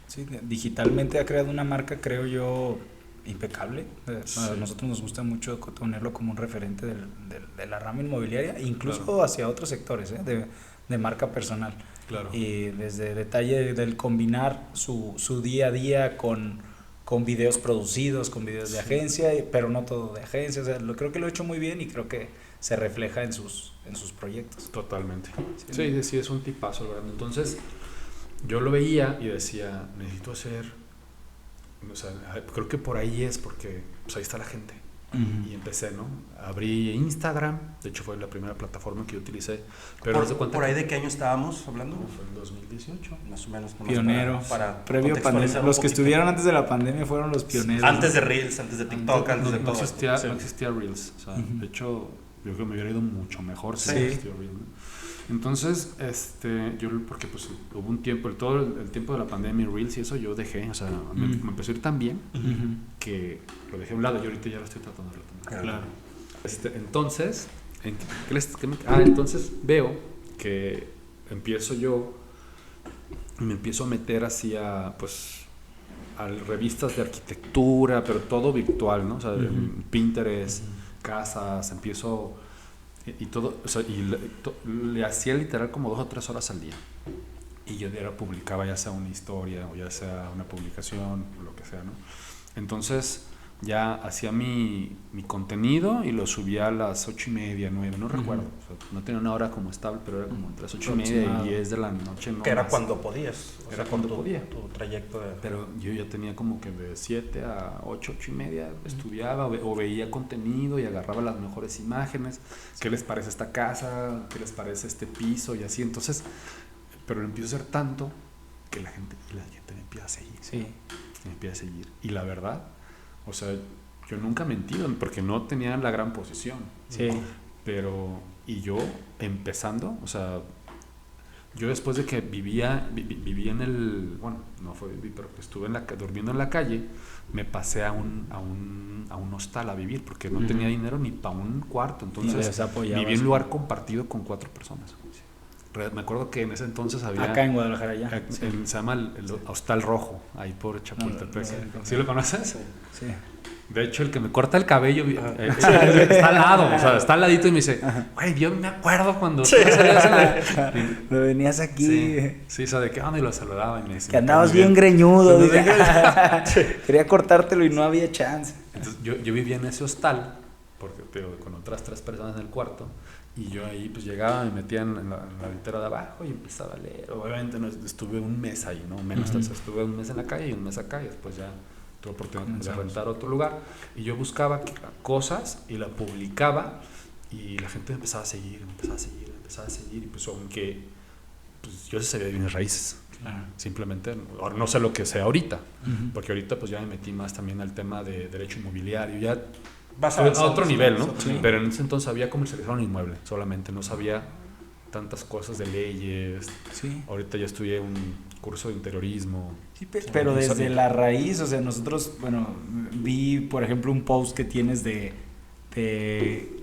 Sí, digitalmente ha creado una marca, creo yo, impecable. A nosotros nos gusta mucho tenerlo como un referente de la rama inmobiliaria, incluso hacia otros sectores, de marca personal. Claro. Y desde detalle del combinar su día a día con videos producidos, con videos de agencia, pero no todo de agencia. O sea, creo que lo he hecho muy bien y creo que se refleja en sus proyectos. Totalmente. Sí, es un tipazo, la verdad. Entonces, yo lo veía y decía, necesito hacer... O sea, creo que por ahí es, porque pues ahí está la gente. Y empecé, ¿no? Abrí Instagram, de hecho fue la primera plataforma que yo utilicé. Pero ¿Por ahí de qué año estábamos hablando? Fue en 2018. Más o menos. Pionero. Para previo pandemia. Los que estuvieron antes de la pandemia fueron los pioneros. Antes de Reels, antes de TikTok, antes de todo. No existía Reels. O sea, de hecho, yo creo que me hubiera ido mucho mejor si existía Reels, ¿no? Entonces, porque pues hubo un tiempo, todo el tiempo de la pandemia, Reels y eso yo dejé, o sea, me empezó a ir tan bien que lo dejé a un lado y ahorita ya lo estoy tratando de retomar. Claro. Entonces, entonces veo que empiezo yo y me empiezo a meter hacia, pues, a revistas de arquitectura, pero todo virtual, ¿no? O sea, Pinterest, casas, empiezo... Y todo, o sea, le hacía literal como 2 o 3 horas al día. Y yo publicaba ya sea una historia o ya sea una publicación o lo que sea, ¿no? Entonces ya hacía mi contenido y lo subía a las 8:30, 9, no recuerdo. O sea, no tenía una hora como estable, pero era como entre las 8:30 y 10 de la noche. No que era más. Cuando podías. Era cuando podía. Tu trayecto de... Pero yo ya tenía como que de 7 a 8, 8:30 estudiaba o veía contenido y agarraba las mejores imágenes. ¿Qué les parece esta casa? ¿Qué les parece este piso? Y así. Entonces, pero lo empiezo a hacer tanto que la gente me empieza a seguir. Sí. Me empieza a seguir. Y la verdad, o sea, yo nunca mentí porque no tenía la gran posición. Sí. Pero, y yo empezando, o sea, yo después de que vivía en el, bueno, no fue vivir, pero estuve durmiendo en la calle, me pasé a un hostal a vivir porque no tenía dinero ni para un cuarto. Entonces viví en un lugar compartido con 4 personas. Me acuerdo que en ese entonces había... Acá en Guadalajara ya. Se llama el Hostal Rojo, ahí por Chapultepec. ¿Sí lo conoces? Sí. De hecho, el que me corta el cabello está al lado, o sea, está al ladito y me dice, güey, yo me acuerdo cuando tú me venías aquí. Sí, o sea, de qué onda, y lo saludaba y me decía... Que andabas bien greñudo. Quería cortártelo y no había chance. Entonces, yo vivía en ese hostal, pero con otras 3 personas en el cuarto, y yo ahí pues llegaba, me metía en la litera de abajo y empezaba a leer. Obviamente no, estuve un mes ahí, ¿no? Menos, estuve un mes en la calle y un mes acá, y después ya tuve oportunidad de rentar otro lugar. Y yo buscaba cosas y la publicaba, y la gente me empezaba a seguir, y pues aunque pues, yo sabía de bienes raíces. Claro. Simplemente, no sé lo que sea ahorita, porque ahorita pues ya me metí más también al tema de derecho inmobiliario, ya Vas a avanzando, otro nivel, ¿no? Sí. Pero en ese entonces sabía comercializar un inmueble solamente, no sabía tantas cosas de leyes. Sí. Ahorita ya estudié un curso de interiorismo. Sí, pero Y desde sabía- la raíz, o sea, nosotros, bueno, vi, por ejemplo, un post que tienes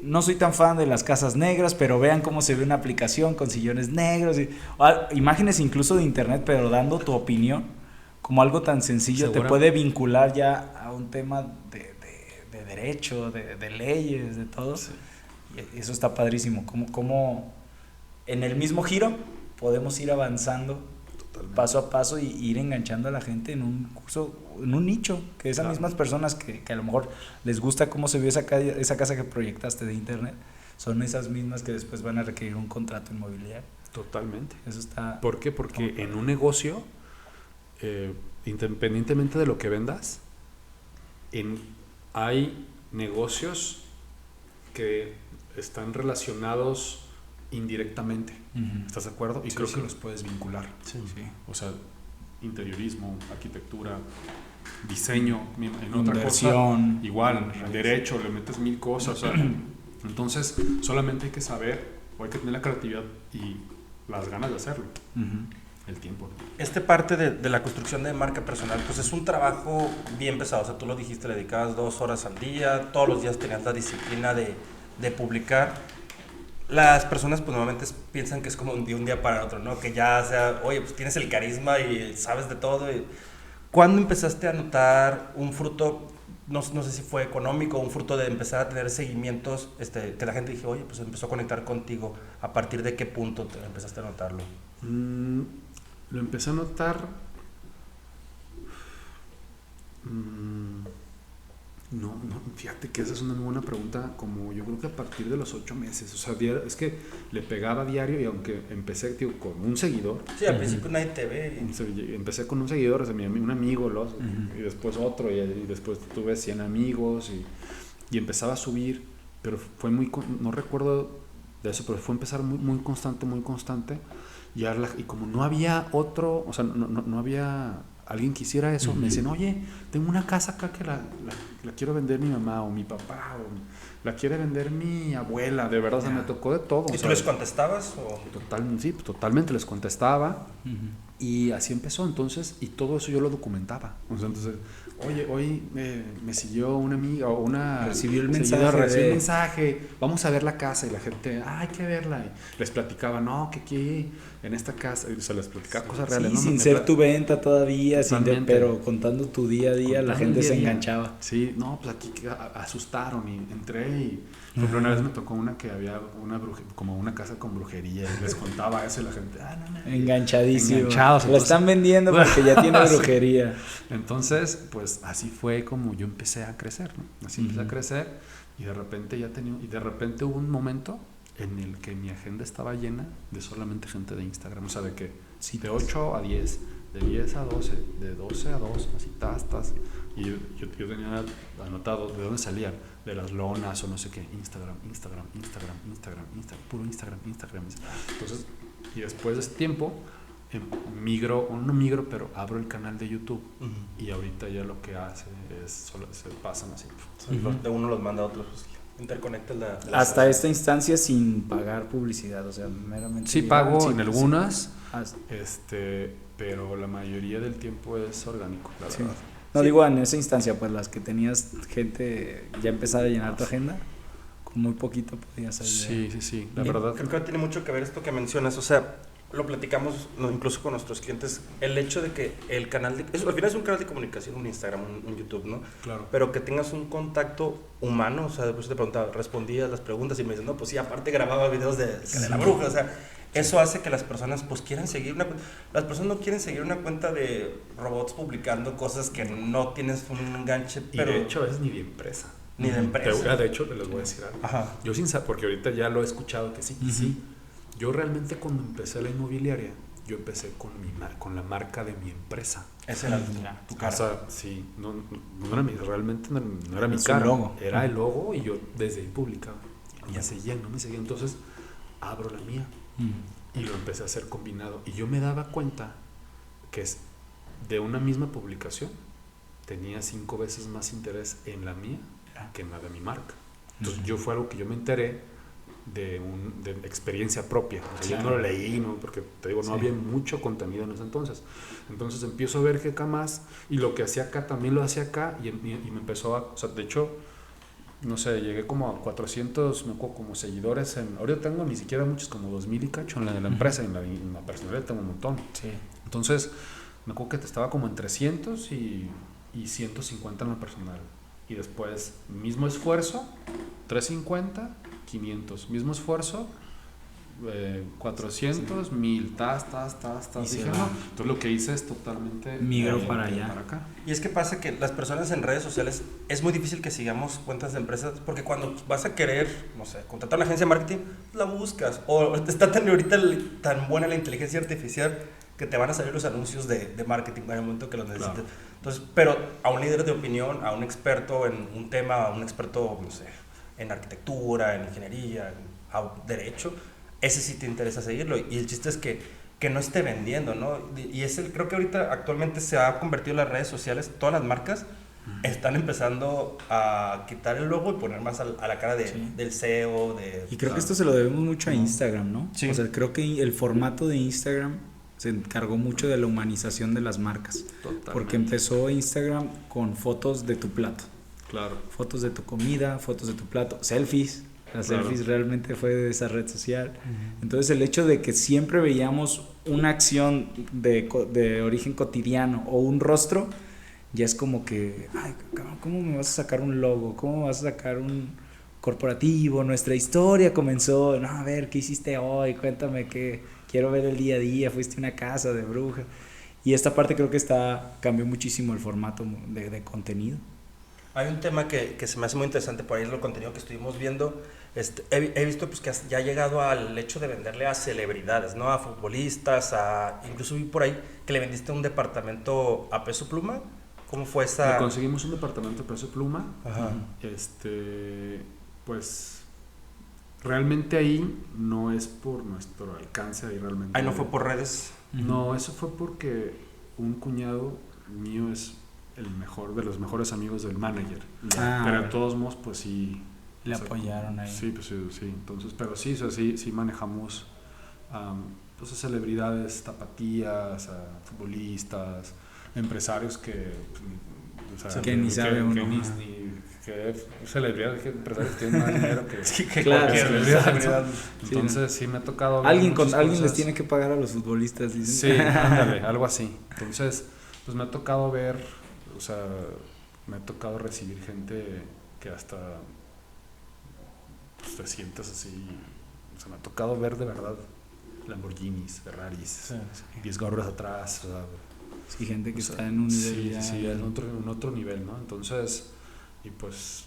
no soy tan fan de las casas negras, pero vean cómo se ve una aplicación con sillones negros, imágenes incluso de internet, pero dando tu opinión, como algo tan sencillo te puede vincular ya a un tema de derecho, de leyes, de todo. Sí. Y eso está padrísimo, como en el mismo giro podemos ir avanzando Totalmente. paso a paso y ir enganchando a la gente en un curso, en un nicho, que esas mismas personas que a lo mejor les gusta cómo se vio esa casa que proyectaste de internet, son esas mismas que después van a requerir un contrato inmobiliario. Totalmente. Eso está... ¿Por qué? Porque en un negocio, independientemente de lo que vendas, hay negocios que están relacionados indirectamente. Uh-huh. ¿Estás de acuerdo? Y Sí, creo sí. que los puedes vincular. Sí. O sea, interiorismo, arquitectura, diseño, en otra Inversión. cosa, igual, derecho, le metes 1000 cosas. O sea, entonces, solamente hay que saber, o hay que tener la creatividad y las ganas de hacerlo. Uh-huh. El tiempo. Parte de la construcción de marca personal, pues es un trabajo bien pesado. O sea, tú lo dijiste, le dedicabas 2 horas al día, todos los días tenías la disciplina de publicar. Las personas pues normalmente piensan que es como de un día para otro, ¿no? Que ya sea, oye, pues tienes el carisma y sabes de todo. ¿Cuándo empezaste a notar un fruto, no sé si fue económico, un fruto de empezar a tener seguimientos, que la gente dije, oye, pues empezó a conectar contigo? ¿A partir de qué punto empezaste a notarlo? Lo empecé a notar. No, fíjate que esa es una muy buena pregunta. Como yo creo que a partir de los 8 meses, o sea, es que le pegaba diario y aunque empecé con un seguidor. Sí, al principio nadie te ve. Empecé con un seguidor, o sea, un amigo, y después otro, y después tuve 100 amigos y empezaba a subir, pero fue no recuerdo de eso, pero fue empezar muy constante. Y como no había otro, o sea, no había alguien que hiciera eso, me dicen, oye, tengo una casa acá que la quiero vender mi mamá o mi papá, o la quiere vender mi abuela, de verdad, o sea, me tocó de todo. ¿Y tú les contestabas? Sí, totalmente les contestaba. Y así empezó, entonces, y todo eso yo lo documentaba. O sea, entonces, oye, hoy me siguió una amiga o una... Recibió el mensaje, vamos a ver la casa, y la gente, hay que verla. Y les platicaba, no, que aquí, en esta casa, y se les platicaba cosas reales. Sí, ¿no? sin ser tu venta todavía, pero contando tu día a día, la gente se enganchaba. Sí, no, pues aquí asustaron y entré y... Por ejemplo, una vez me tocó una que había como una casa con brujería y les contaba eso y la gente, enganchadísimo. Enganchados. Lo están vendiendo porque ya tiene brujería. Entonces, pues así fue como yo empecé a crecer, ¿no? Así empecé a crecer y de repente hubo un momento en el que mi agenda estaba llena de solamente gente de Instagram, o sea, de que de 8 a 10, de 10 a 12, de 12 a 2, así tas. Y yo tenía anotado de dónde salían, de las lonas o no sé qué, Instagram, puro Instagram. Entonces, y después de ese tiempo, pero abro el canal de YouTube y ahorita ya lo que hace es solo se pasan así. De uno los manda a otros, pues, interconectas hasta esta instancia sin pagar publicidad, o sea, meramente. Sí pago en algunas, pero la mayoría del tiempo es orgánico, la verdad. No, digo en esa instancia, pues las que tenías gente ya empezar a llenar tu agenda, con muy poquito podías ayudar. Sí, la verdad. Creo que tiene mucho que ver esto que mencionas, o sea, lo platicamos incluso con nuestros clientes, el hecho de que el canal, al final es un canal de comunicación, un Instagram, un YouTube, ¿no? Claro. Pero que tengas un contacto humano, o sea, después te preguntaba, respondías las preguntas y me dicen, no, pues sí, aparte grababa videos de la bruja, o sea, eso hace que las personas pues quieran seguir las personas no quieren seguir una cuenta de robots publicando cosas que no tienes un enganche, pero... Y de hecho es ni de empresa. Ni de empresa. De hecho, les voy a decir algo. Ajá. Yo porque ahorita ya lo he escuchado que sí, sí. Yo realmente cuando empecé la inmobiliaria, yo empecé con la marca de mi empresa. Ese era tu cara. O sea, sí, no era realmente no era mi cara. Logo. Era el logo y yo desde ahí publicaba. No me seguían. Entonces, abro la mía. Y lo empecé a hacer combinado. Y yo me daba cuenta que de una misma publicación tenía 5 veces más interés en la mía que en la de mi marca. Entonces yo fue algo que yo me enteré de experiencia propia. O sea, yo no lo leí, ¿no? Porque te digo, no había mucho contenido en ese entonces. Entonces empiezo a ver GK más, y lo que hacía acá también lo hacía acá, y me empezó a... O sea, de hecho, no sé, llegué como a 400, me acuerdo, como seguidores ahorita tengo ni siquiera muchos, como 2000 y cacho en la empresa, y en la personalidad tengo un montón. Sí. Entonces, me acuerdo que estaba como en 300 y 150 en la personal. Y después, mismo esfuerzo, 350, 500. Mismo esfuerzo, 400, 1000. Y Dije, no. Entonces, lo que hice es totalmente... Migro para allá. Para acá. Y es que pasa que las personas en redes sociales es muy difícil que sigamos cuentas de empresas, porque cuando vas a querer, no sé, contratar una agencia de marketing, la buscas. O está tan buena la inteligencia artificial que te van a salir los anuncios de marketing en el momento que los necesites. Claro. Entonces, pero a un líder de opinión, a un experto en un tema, a un experto, no sé, en arquitectura, en ingeniería, en derecho, ese sí te interesa seguirlo. Y el chiste es que no esté vendiendo, ¿no? Y creo que ahorita actualmente se ha convertido en las redes sociales, todas las marcas están empezando a quitar el logo y poner más a la cara del CEO. Y creo que esto se lo debemos mucho a Instagram, ¿no? Sí. O sea, creo que el formato de Instagram se encargó mucho de la humanización de las marcas. Totalmente. Porque empezó Instagram con fotos de tu plato. Claro. Fotos de tu comida, fotos de tu plato, selfies. Las selfies realmente fue de esa red social. Entonces el hecho de que siempre veíamos una acción de origen cotidiano o un rostro, ya es como que, ay, ¿cómo me vas a sacar un logo? ¿Cómo me vas a sacar un corporativo? Nuestra historia comenzó, no, a ver, ¿qué hiciste hoy? Cuéntame, que quiero ver el día a día, fuiste a una casa de bruja. Y esta parte creo que cambió muchísimo el formato de contenido. Hay un tema que se me hace muy interesante por ahí, es el contenido que estuvimos viendo. He visto pues, que ya ha llegado al hecho de venderle a celebridades, ¿no? A futbolistas, incluso vi por ahí que le vendiste un departamento a Peso Pluma. ¿Cómo fue esa...? Le conseguimos un departamento a Peso Pluma. Ajá. Pues realmente ahí no es por nuestro alcance, ahí realmente... Ahí no fue por redes. No, eso fue porque un cuñado mío es el mejor de los mejores amigos del manager. Pero de todos modos, pues sí... Le apoyaron ahí. Sí, pues sí. Entonces, pero sí, o sea, sí manejamos pues a celebridades, tapatías, a futbolistas, empresarios que... O sea, que ni sabe uno. Que celebridades, que empresarios que tienen más dinero que claro, celebridad. Entonces sí me ha tocado ver alguien les tiene que pagar a los futbolistas, dicen. Sí, ándale, algo así. Entonces, pues me ha tocado ver, o sea, me ha tocado recibir gente que hasta pues, te sientas así, o sea, me ha tocado ver de verdad Lamborghinis, Ferraris, 10 gorras atrás, o sea, sí, gente que está en un nivel en otro nivel, ¿no? Entonces, y pues,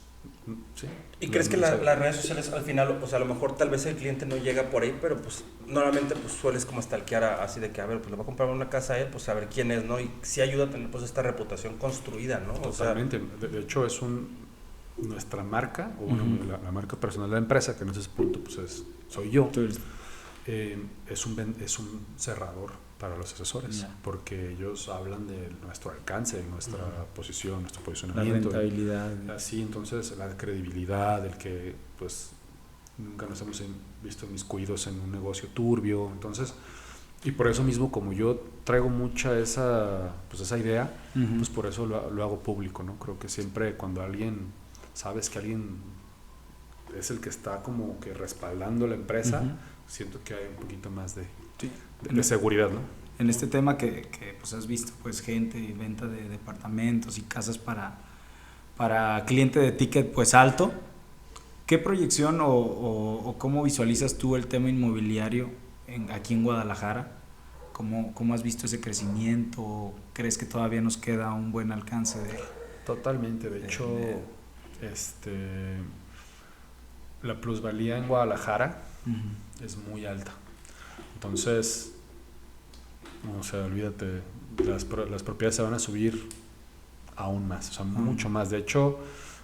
sí. ¿Y crees que las redes sociales al final, o sea, a lo mejor tal vez el cliente no llega por ahí, pero pues normalmente pues sueles como stalkear así de que, a ver, pues le voy a comprar una casa a él, pues a ver quién es, ¿no? Y sí ayuda a tener pues esta reputación construida, ¿no? Totalmente. O sea, de hecho es nuestra marca, o bueno, la marca personal de la empresa, que en ese punto pues soy yo. Es un cerrador para los asesores, porque ellos hablan de nuestro alcance, nuestra posición, nuestro posicionamiento, la rentabilidad, así, entonces la credibilidad, el que pues nunca nos hemos visto inmiscuidos en un negocio turbio, entonces, y por eso mismo, como yo traigo mucha esa idea, pues por eso lo hago público, ¿no? Creo que siempre cuando sabes que alguien es el que está como que respaldando la empresa, siento que hay un poquito más de seguridad, ¿no? En este tema que pues has visto pues gente y venta de departamentos y casas para cliente de ticket pues alto, ¿qué proyección o cómo visualizas tú el tema inmobiliario aquí en Guadalajara? ¿Cómo has visto ese crecimiento? ¿Crees que todavía nos queda un buen alcance de...? Totalmente, de hecho la plusvalía en Guadalajara es muy alta. Entonces, o sea, olvídate, las propiedades se van a subir aún más, o sea, mucho más. De hecho,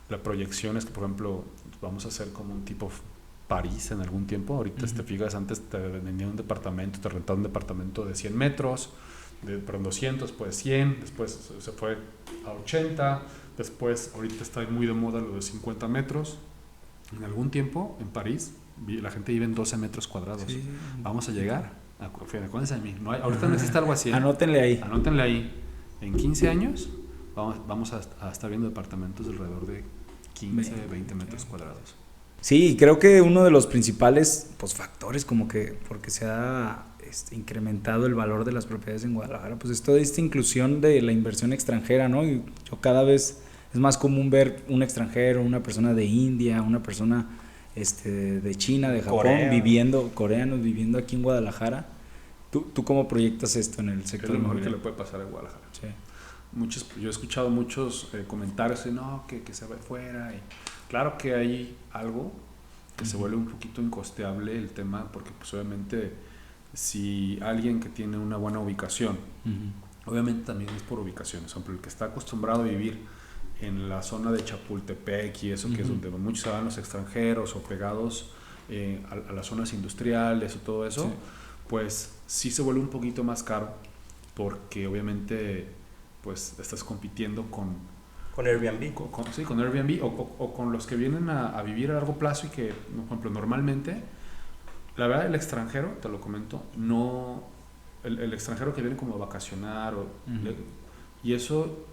la proyección es que, por ejemplo, vamos a hacer como un tipo París en algún tiempo. Ahorita, te fijas, antes te vendían un departamento, te rentaban un departamento de 100 metros, perdón, 200, pues 100, después se fue a 80, Después, ahorita está muy de moda lo de 50 metros. En algún tiempo, en París, la gente vive en 12 metros cuadrados. Sí. Vamos a llegar, acuérdense de mí. Ahorita no existe algo así. Anótenle ahí. Anótenle ahí. En 15 años vamos a estar viendo departamentos de alrededor de 15, 20 metros cuadrados. Sí, creo que uno de los principales pues, factores como que porque se ha incrementado el valor de las propiedades en Guadalajara, pues es toda esta inclusión de la inversión extranjera, ¿no? Y yo cada vez es más común ver un extranjero, una persona de India, una persona de China, de Japón, coreanos viviendo aquí en Guadalajara. ¿Tú cómo proyectas esto en el sector inmobiliario? Es lo mejor que inmobiliario? le puede pasar a Guadalajara. Sí. Yo he escuchado muchos comentarios de que se va fuera. Y claro que hay algo que se vuelve un poquito incosteable el tema, porque pues obviamente si alguien que tiene una buena ubicación, obviamente también es por ubicaciones, por ejemplo, el que está acostumbrado a vivir en la zona de Chapultepec y eso, que es donde muchos se van los extranjeros o pegados a las zonas industriales o todo eso, pues sí se vuelve un poquito más caro, porque obviamente pues estás compitiendo con Airbnb. Con Airbnb o con los que vienen a vivir a largo plazo y que, por ejemplo, normalmente, la verdad, el extranjero, te lo comento, no, el extranjero que viene como a vacacionar, y eso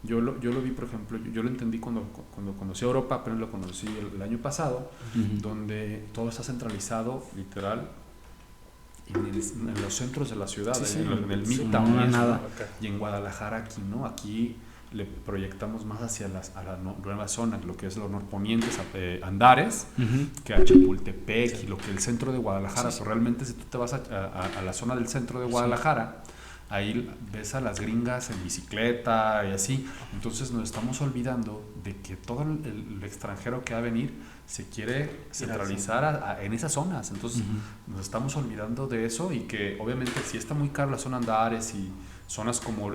yo lo vi, por ejemplo, yo lo entendí cuando conocí a Europa, apenas lo conocí el año pasado, donde todo está centralizado, literal, en los centros de la ciudad, en el Midtown, y en Guadalajara aquí, ¿no? Aquí le proyectamos más hacia a la nueva zona, lo que es los norponientes, Andares, que a Chapultepec y lo que el centro de Guadalajara. Pero realmente si tú te vas a la zona del centro de Guadalajara, ahí ves a las gringas en bicicleta y así. Entonces nos estamos olvidando de que todo el extranjero que va a venir se quiere centralizar en esas zonas. Entonces nos estamos olvidando de eso, y que obviamente si está muy caro la zona Andares y zonas como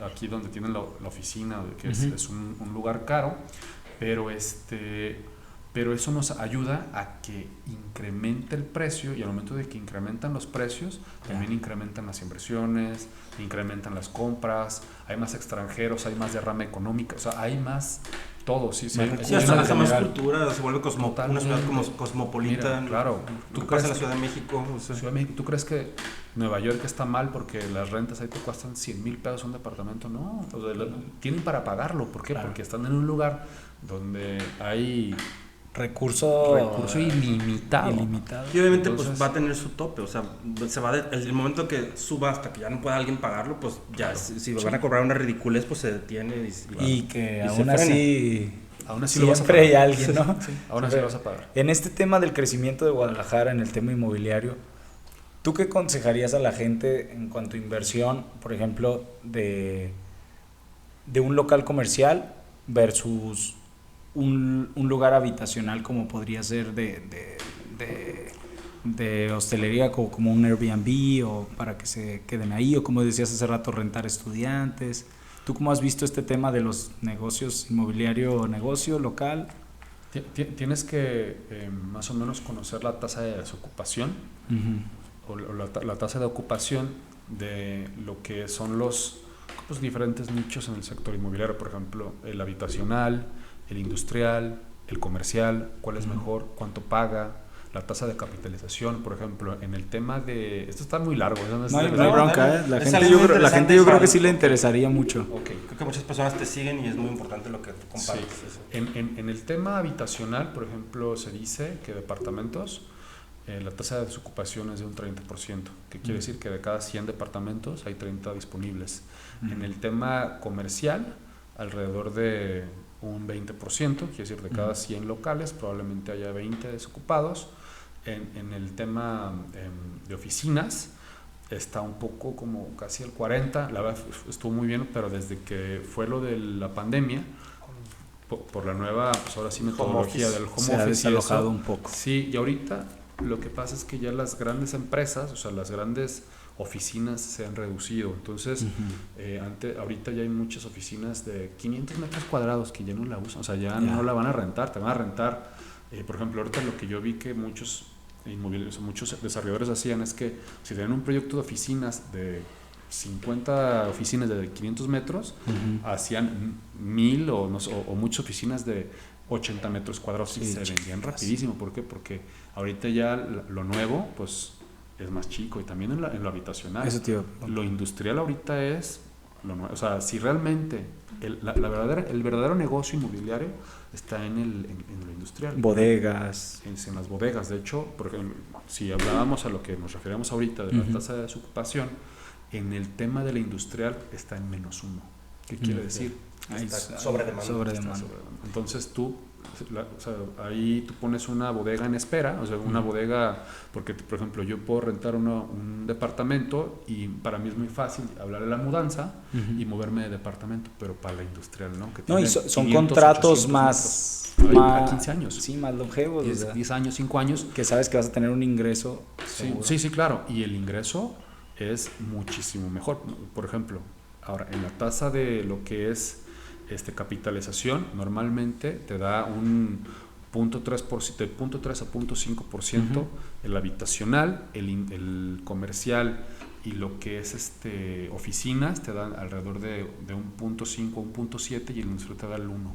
aquí donde tienen la oficina, que es un lugar caro, pero eso nos ayuda a que incremente el precio, y al momento de que incrementan los precios, también incrementan las inversiones, incrementan las compras, hay más extranjeros, hay más derrama económica, o sea, hay más todo. Sí, hasta más cultura, se vuelve una ciudad como cosmopolita. Mira, claro. ¿Tú crees en la Ciudad de México? ¿Tú crees que Nueva York está mal porque las rentas ahí te cuestan $100,000 un departamento? No, o sea, tienen para pagarlo. ¿Por qué? Claro. Porque están en un lugar donde hay recurso ilimitado. Y obviamente pues va a tener su tope, o sea, el momento que suba hasta que ya no pueda alguien pagarlo, pues ya, claro, si van a cobrar una ridiculez, pues se detiene y aún así siempre lo vas a pagar. Hay alguien, ¿no? Aún así lo vas a pagar. En este tema del crecimiento de Guadalajara, en el tema inmobiliario, ¿tú qué aconsejarías a la gente en cuanto a inversión, por ejemplo, de un local comercial versus un lugar habitacional, como podría ser de hostelería, como un Airbnb, o para que se queden ahí, o como decías hace rato, rentar estudiantes? ¿Tú cómo has visto este tema de los negocios inmobiliario, negocio local? Tienes que más o menos conocer la tasa de desocupación, o la tasa de ocupación de lo que son los diferentes nichos en el sector inmobiliario, por ejemplo, el habitacional, el industrial, el comercial, cuál es mejor, cuánto paga, la tasa de capitalización, por ejemplo, en el tema de... Esto está muy largo. No hay bronca, La gente yo creo que sí le interesaría mucho. Okay. Creo que muchas personas te siguen y es muy importante lo que tú compartes. Sí. En el tema habitacional, por ejemplo, se dice que departamentos, la tasa de desocupación es de un 30%, que quiere decir que de cada 100 departamentos hay 30 disponibles. En el tema comercial, alrededor de un 20%, quiere decir de cada 100 locales probablemente haya 20 desocupados. En el tema de oficinas está un poco como casi el 40%, la verdad estuvo muy bien, pero desde que fue lo de la pandemia, por la nueva, pues ahora sí, metodología del home office, se ha desalojado un poco. Sí, y ahorita lo que pasa es que ya las grandes empresas, o sea, las grandes oficinas se han reducido. Entonces, ahorita ya hay muchas oficinas de 500 metros cuadrados que ya no la usan, o sea, ya no la van a rentar, te van a rentar. Por ejemplo, ahorita lo que yo vi que muchos desarrolladores hacían es que si tenían un proyecto de oficinas de 50 oficinas de 500 metros, hacían 1000 o, no sé, o muchas oficinas de 80 metros cuadrados y se vendían rapidísimo. ¿Por qué? Porque ahorita ya lo nuevo pues es más chico, y también en lo habitacional. Eso, tío. Lo industrial ahorita es lo nuevo. O sea, si realmente el verdadero negocio inmobiliario está en lo industrial. Bodegas. En las bodegas. De hecho, por ejemplo, si hablábamos a lo que nos referíamos ahorita de la tasa de desocupación, en el tema de la industrial está en -1. ¿Qué quiere decir? Está sobre demanda. Entonces tú, o sea, ahí tú pones una bodega en espera, o sea, una bodega, porque por ejemplo yo puedo rentar un departamento y para mí es muy fácil hablar de la mudanza y moverme de departamento, pero para la industrial, ¿no? Que No, y son 500, contratos más a 15 años. Sí, más longevos. 10 años, 5 años. Que sabes que vas a tener un ingreso. Sí, claro. Y el ingreso es muchísimo mejor. Por ejemplo, ahora, en la tasa de lo que es capitalización, normalmente te da un 0.3%, de 0.3 a 0.5%, el habitacional, el comercial y lo que es oficinas te dan alrededor de un 0.5 a un 0.7, y el industrial te da el 1.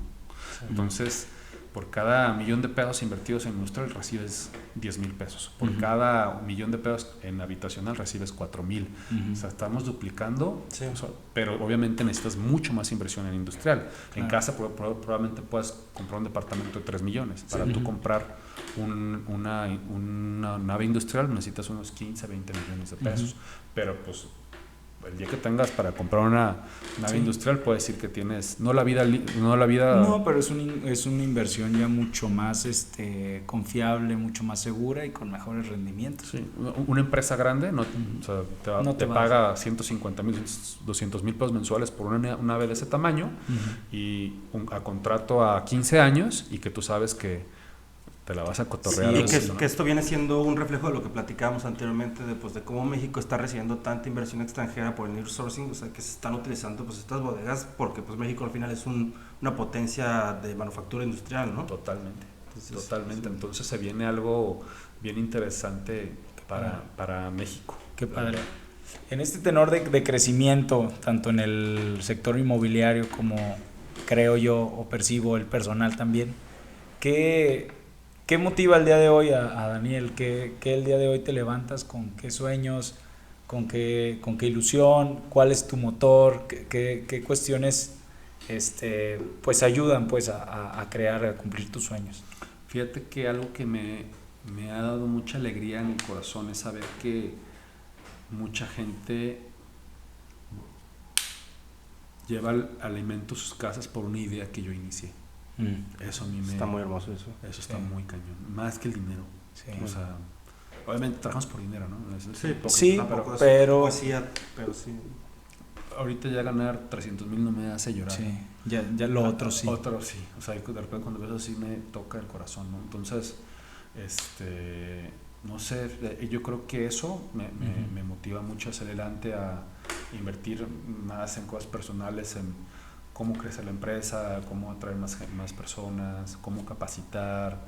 Entonces, por cada $1,000,000 invertidos en industrial recibes 10,000 pesos. Por cada $1,000,000 en habitacional recibes 4,000. O sea, estamos duplicando, o sea, pero obviamente necesitas mucho más inversión en industrial. En casa probablemente puedas comprar un departamento de 3 millones. Para tú comprar una nave industrial necesitas unos 15, 20 millones de pesos. Pero pues el día que tengas para comprar una nave industrial, puedes decir que tienes no, pero es una inversión ya mucho más confiable, mucho más segura y con mejores rendimientos. Sí. Una empresa grande o sea, te paga 150,000, 200,000 pesos mensuales por una nave de ese tamaño y a contrato a 15 años, y que tú sabes que te la vas a cotorrear. Que esto viene siendo un reflejo de lo que platicábamos anteriormente, de cómo México está recibiendo tanta inversión extranjera por el nearshoring, o sea, que se están utilizando pues estas bodegas, porque pues México al final es una potencia de manufactura industrial, ¿no? Totalmente. Entonces se viene algo bien interesante para México. Qué padre. En este tenor de crecimiento, tanto en el sector inmobiliario como creo yo o percibo el personal también, ¿qué motiva el día de hoy a Daniel? ¿Qué el día de hoy te levantas? ¿Con qué sueños? ¿Con qué ilusión? ¿Cuál es tu motor? ¿Qué cuestiones pues ayudan pues a crear, a cumplir tus sueños? Fíjate que algo que me ha dado mucha alegría en el corazón es saber que mucha gente lleva el alimento a sus casas por una idea que yo inicié. Eso a mí está muy hermoso eso. Eso está muy cañón, más que el dinero. O sea, obviamente trabajamos por dinero, ¿no? Pero sí. Ahorita ya ganar 300,000 no me hace llorar. Sí, ya lo otro sí. Otro sí. O sea, de repente cuando ves así me toca el corazón, ¿no? Entonces, no sé, yo creo que eso me motiva mucho hacia adelante, a invertir más en cosas personales, en cómo crecer la empresa, cómo atraer más personas, cómo capacitar.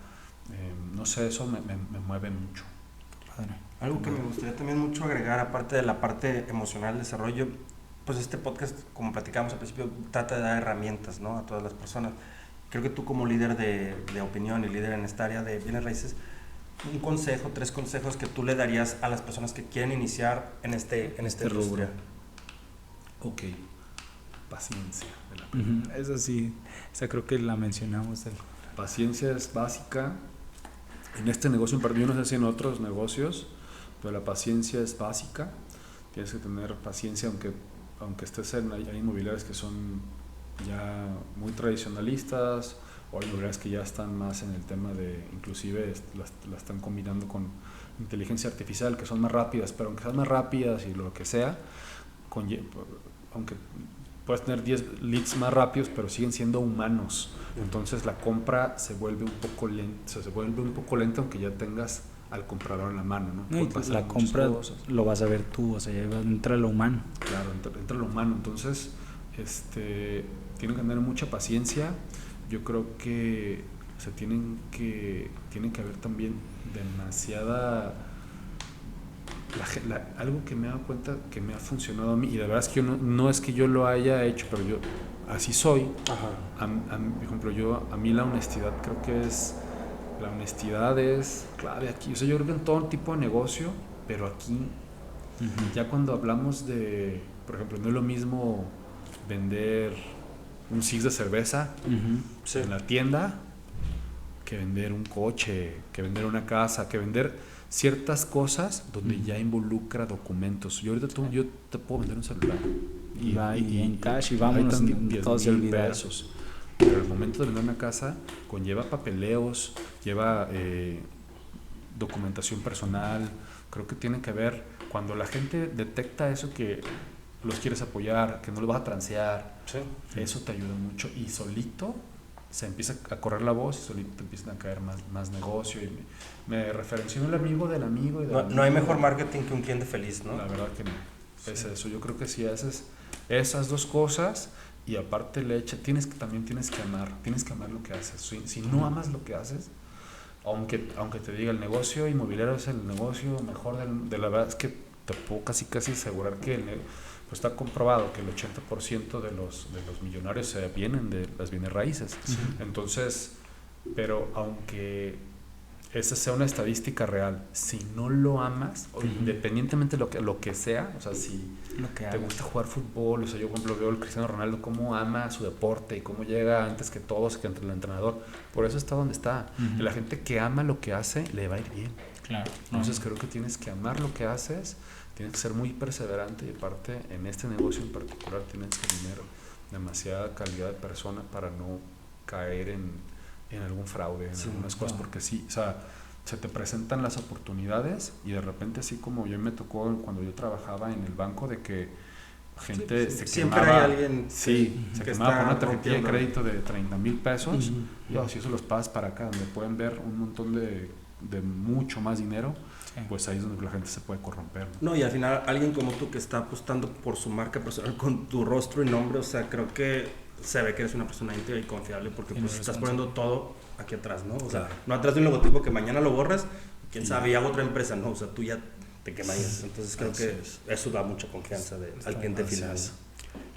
No sé, eso me mueve mucho. Padre. Algo que me gustaría también mucho agregar, aparte de la parte emocional, desarrollo, pues este podcast, como platicábamos al principio, trata de dar herramientas, ¿no?, a todas las personas. Creo que tú, como líder de opinión y líder en esta área de bienes raíces, un consejo, 3 consejos que tú le darías a las personas que quieren iniciar en este rubro. Ok. Paciencia. Eso sí, esa creo que la mencionamos. Paciencia es básica en este negocio. Yo no sé si en otros negocios, pero la paciencia es básica. Tienes que tener paciencia, aunque estés hay inmobiliarias que son ya muy tradicionalistas, o hay inmobiliarias que ya están más en el tema de, inclusive la están combinando con inteligencia artificial, que son más rápidas, pero aunque sean más rápidas y lo que sea, aunque puedes tener 10 leads más rápidos, pero siguen siendo humanos. Entonces la compra se vuelve un poco lenta, aunque ya tengas al comprador en la mano, ¿no? Y pues la compra lo vas a ver tú, o sea, ya entra lo humano. Claro, entra lo humano. Entonces, tienen que tener mucha paciencia. Yo creo que tienen que haber también demasiada algo que me he dado cuenta que me ha funcionado a mí, y la verdad es que no es que yo lo haya hecho, pero yo así soy. Ajá. Por ejemplo, a mí la honestidad es clave aquí. O sea, yo creo que en todo tipo de negocio, pero aquí, ya cuando hablamos de, por ejemplo, no es lo mismo vender un six de cerveza Sí. en la tienda que vender un coche, que vender una casa, que vender ciertas cosas donde ya involucra documentos. Yo ahorita yo te puedo vender un celular y en cash y vámonos, todo se olvida. pesos. Pero el momento de vender una casa conlleva papeleos, lleva documentación personal. Creo que tiene que ver cuando la gente detecta eso, que los quieres apoyar, que no los vas a transear. Sí. Eso te ayuda mucho, y solito se empieza a correr la voz y solito te empiezan a caer más negocio. Y me referenció el amigo del amigo. Y No hay mejor marketing que un cliente feliz, ¿no? La verdad que no. Es eso. Yo creo que si haces esas dos cosas y aparte tienes que amar lo que haces. Si no amas lo que haces, aunque te diga el negocio inmobiliario es el negocio mejor de la verdad, es que te puedo casi asegurar que pues está comprobado que el 80% de los millonarios vienen de las bienes raíces. Sí. Entonces, pero aunque esa sea una estadística real, si no lo amas, independientemente de lo que sea, o sea, si te gusta jugar fútbol, o sea, yo por ejemplo veo al Cristiano Ronaldo cómo ama su deporte y cómo llega antes que todos, que entre el entrenador, por eso está donde está. Y la gente que ama lo que hace le va a ir bien. Claro. Entonces creo que tienes que amar lo que haces, tienes que ser muy perseverante, y aparte en este negocio en particular tienes que tener demasiada calidad de persona para no caer en algún fraude, en algunas cosas, porque sí, o sea, se te presentan las oportunidades y de repente, así como yo me tocó cuando yo trabajaba en el banco, de que gente se siempre quemaba, hay alguien se quemaba con una tarjetilla de rompiendo. crédito de 30,000 pesos, y si eso los pagas para acá, donde pueden ver un montón de mucho más dinero, pues ahí es donde la gente se puede corromper, ¿no? No, y al final alguien como tú que está apostando por su marca personal con tu rostro y nombre, o sea, creo que se ve que eres una persona íntegra y confiable, porque pues estás poniendo todo aquí atrás, ¿no? O sea, no atrás de un logotipo que mañana lo borras, quién sabe, y hago otra empresa, ¿no? O sea, tú ya te quemarías. Entonces creo que eso da mucha confianza al cliente final.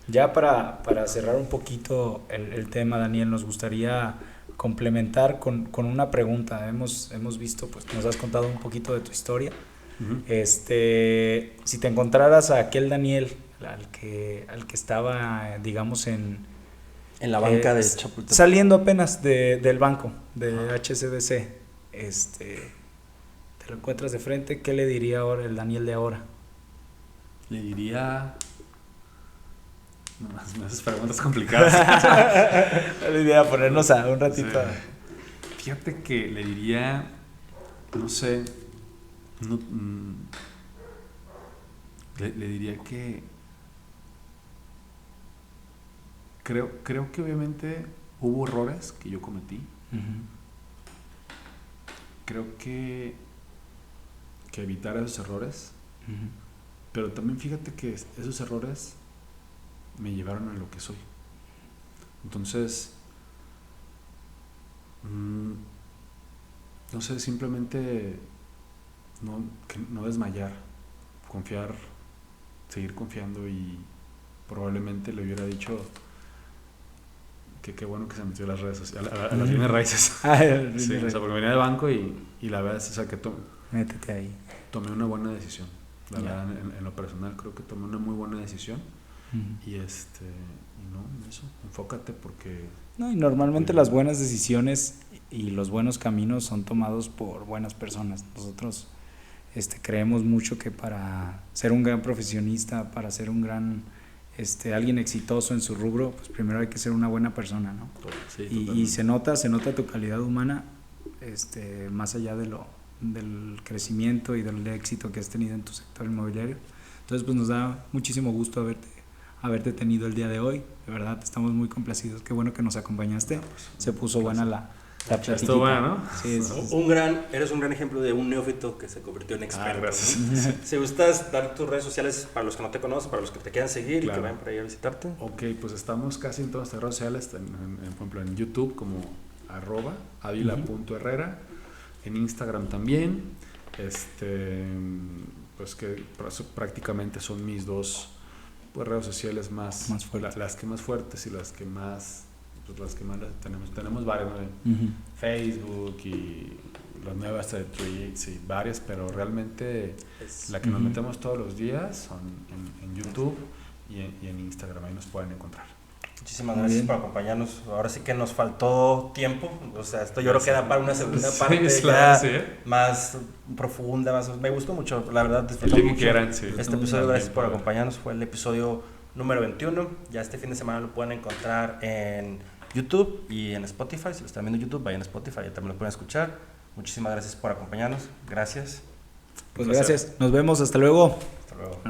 Ya para cerrar un poquito el tema, Daniel, nos gustaría complementar con una pregunta. Hemos visto, pues nos has contado un poquito de tu historia. Si te encontraras a aquel Daniel, al que estaba, digamos, en la banca de Chapultepec, saliendo apenas del banco de HSBC, te lo encuentras de frente, ¿qué le diría ahora el Daniel de ahora? Le diría... No, me haces preguntas complicadas. Le diría ponernos a un ratito. Sí. Fíjate que le diría, no sé, le diría que creo que obviamente hubo errores que yo cometí. Creo que evitar esos errores, pero también fíjate que esos errores me llevaron a lo que soy. Entonces, no sé, simplemente no desmayar, confiar, seguir confiando, y probablemente le hubiera dicho que qué bueno que se metió a las redes sociales, a las bienes raíces. Sí, o sea, porque venía del banco y la verdad es, o sea, que métete ahí. Tomé una buena decisión. La verdad, en lo personal creo que tomé una muy buena decisión. Y eso, enfócate, porque no, y normalmente las buenas decisiones y los buenos caminos son tomados por buenas personas. Nosotros creemos mucho que para ser un gran profesionista, para ser un gran alguien exitoso en su rubro, pues primero hay que ser una buena persona, ¿no? Sí, y se nota tu calidad humana, más allá del crecimiento y del éxito que has tenido en tu sector inmobiliario. Entonces, pues nos da muchísimo gusto haberte tenido el día de hoy. De verdad, estamos muy complacidos. Qué bueno que nos acompañaste. Se puso buena la platiquita. Estuvo buena, ¿no? Sí. Eres un gran ejemplo de un neófito que se convirtió en experto. Gracias. ¿No? Si gustas dar tus redes sociales para los que no te conocen, para los que te quieran seguir, claro, y que vayan para allá a visitarte. Ok, pues estamos casi en todas las redes sociales, por ejemplo en YouTube como @avila.herrera, en Instagram también, pues que prácticamente son mis dos pues, redes sociales más fuertes. las que más fuertes y las que más tenemos varias, ¿no? Facebook y las nuevas de Tweets y varias, pero realmente la que nos metemos todos los días son en YouTube y en Instagram, ahí nos pueden encontrar. Muchísimas gracias por acompañarnos. Ahora sí que nos faltó tiempo, o sea, esto yo creo que da para una segunda parte más profunda, me gustó mucho, la verdad, disfruté mucho este episodio. Gracias por acompañarnos, fue el episodio número 21. Ya este fin de semana lo pueden encontrar en YouTube y en Spotify. Si lo están viendo en YouTube, vayan a Spotify, ya también lo pueden escuchar. Muchísimas gracias por acompañarnos. Gracias. Pues gracias. Nos vemos. Hasta luego. Hasta luego.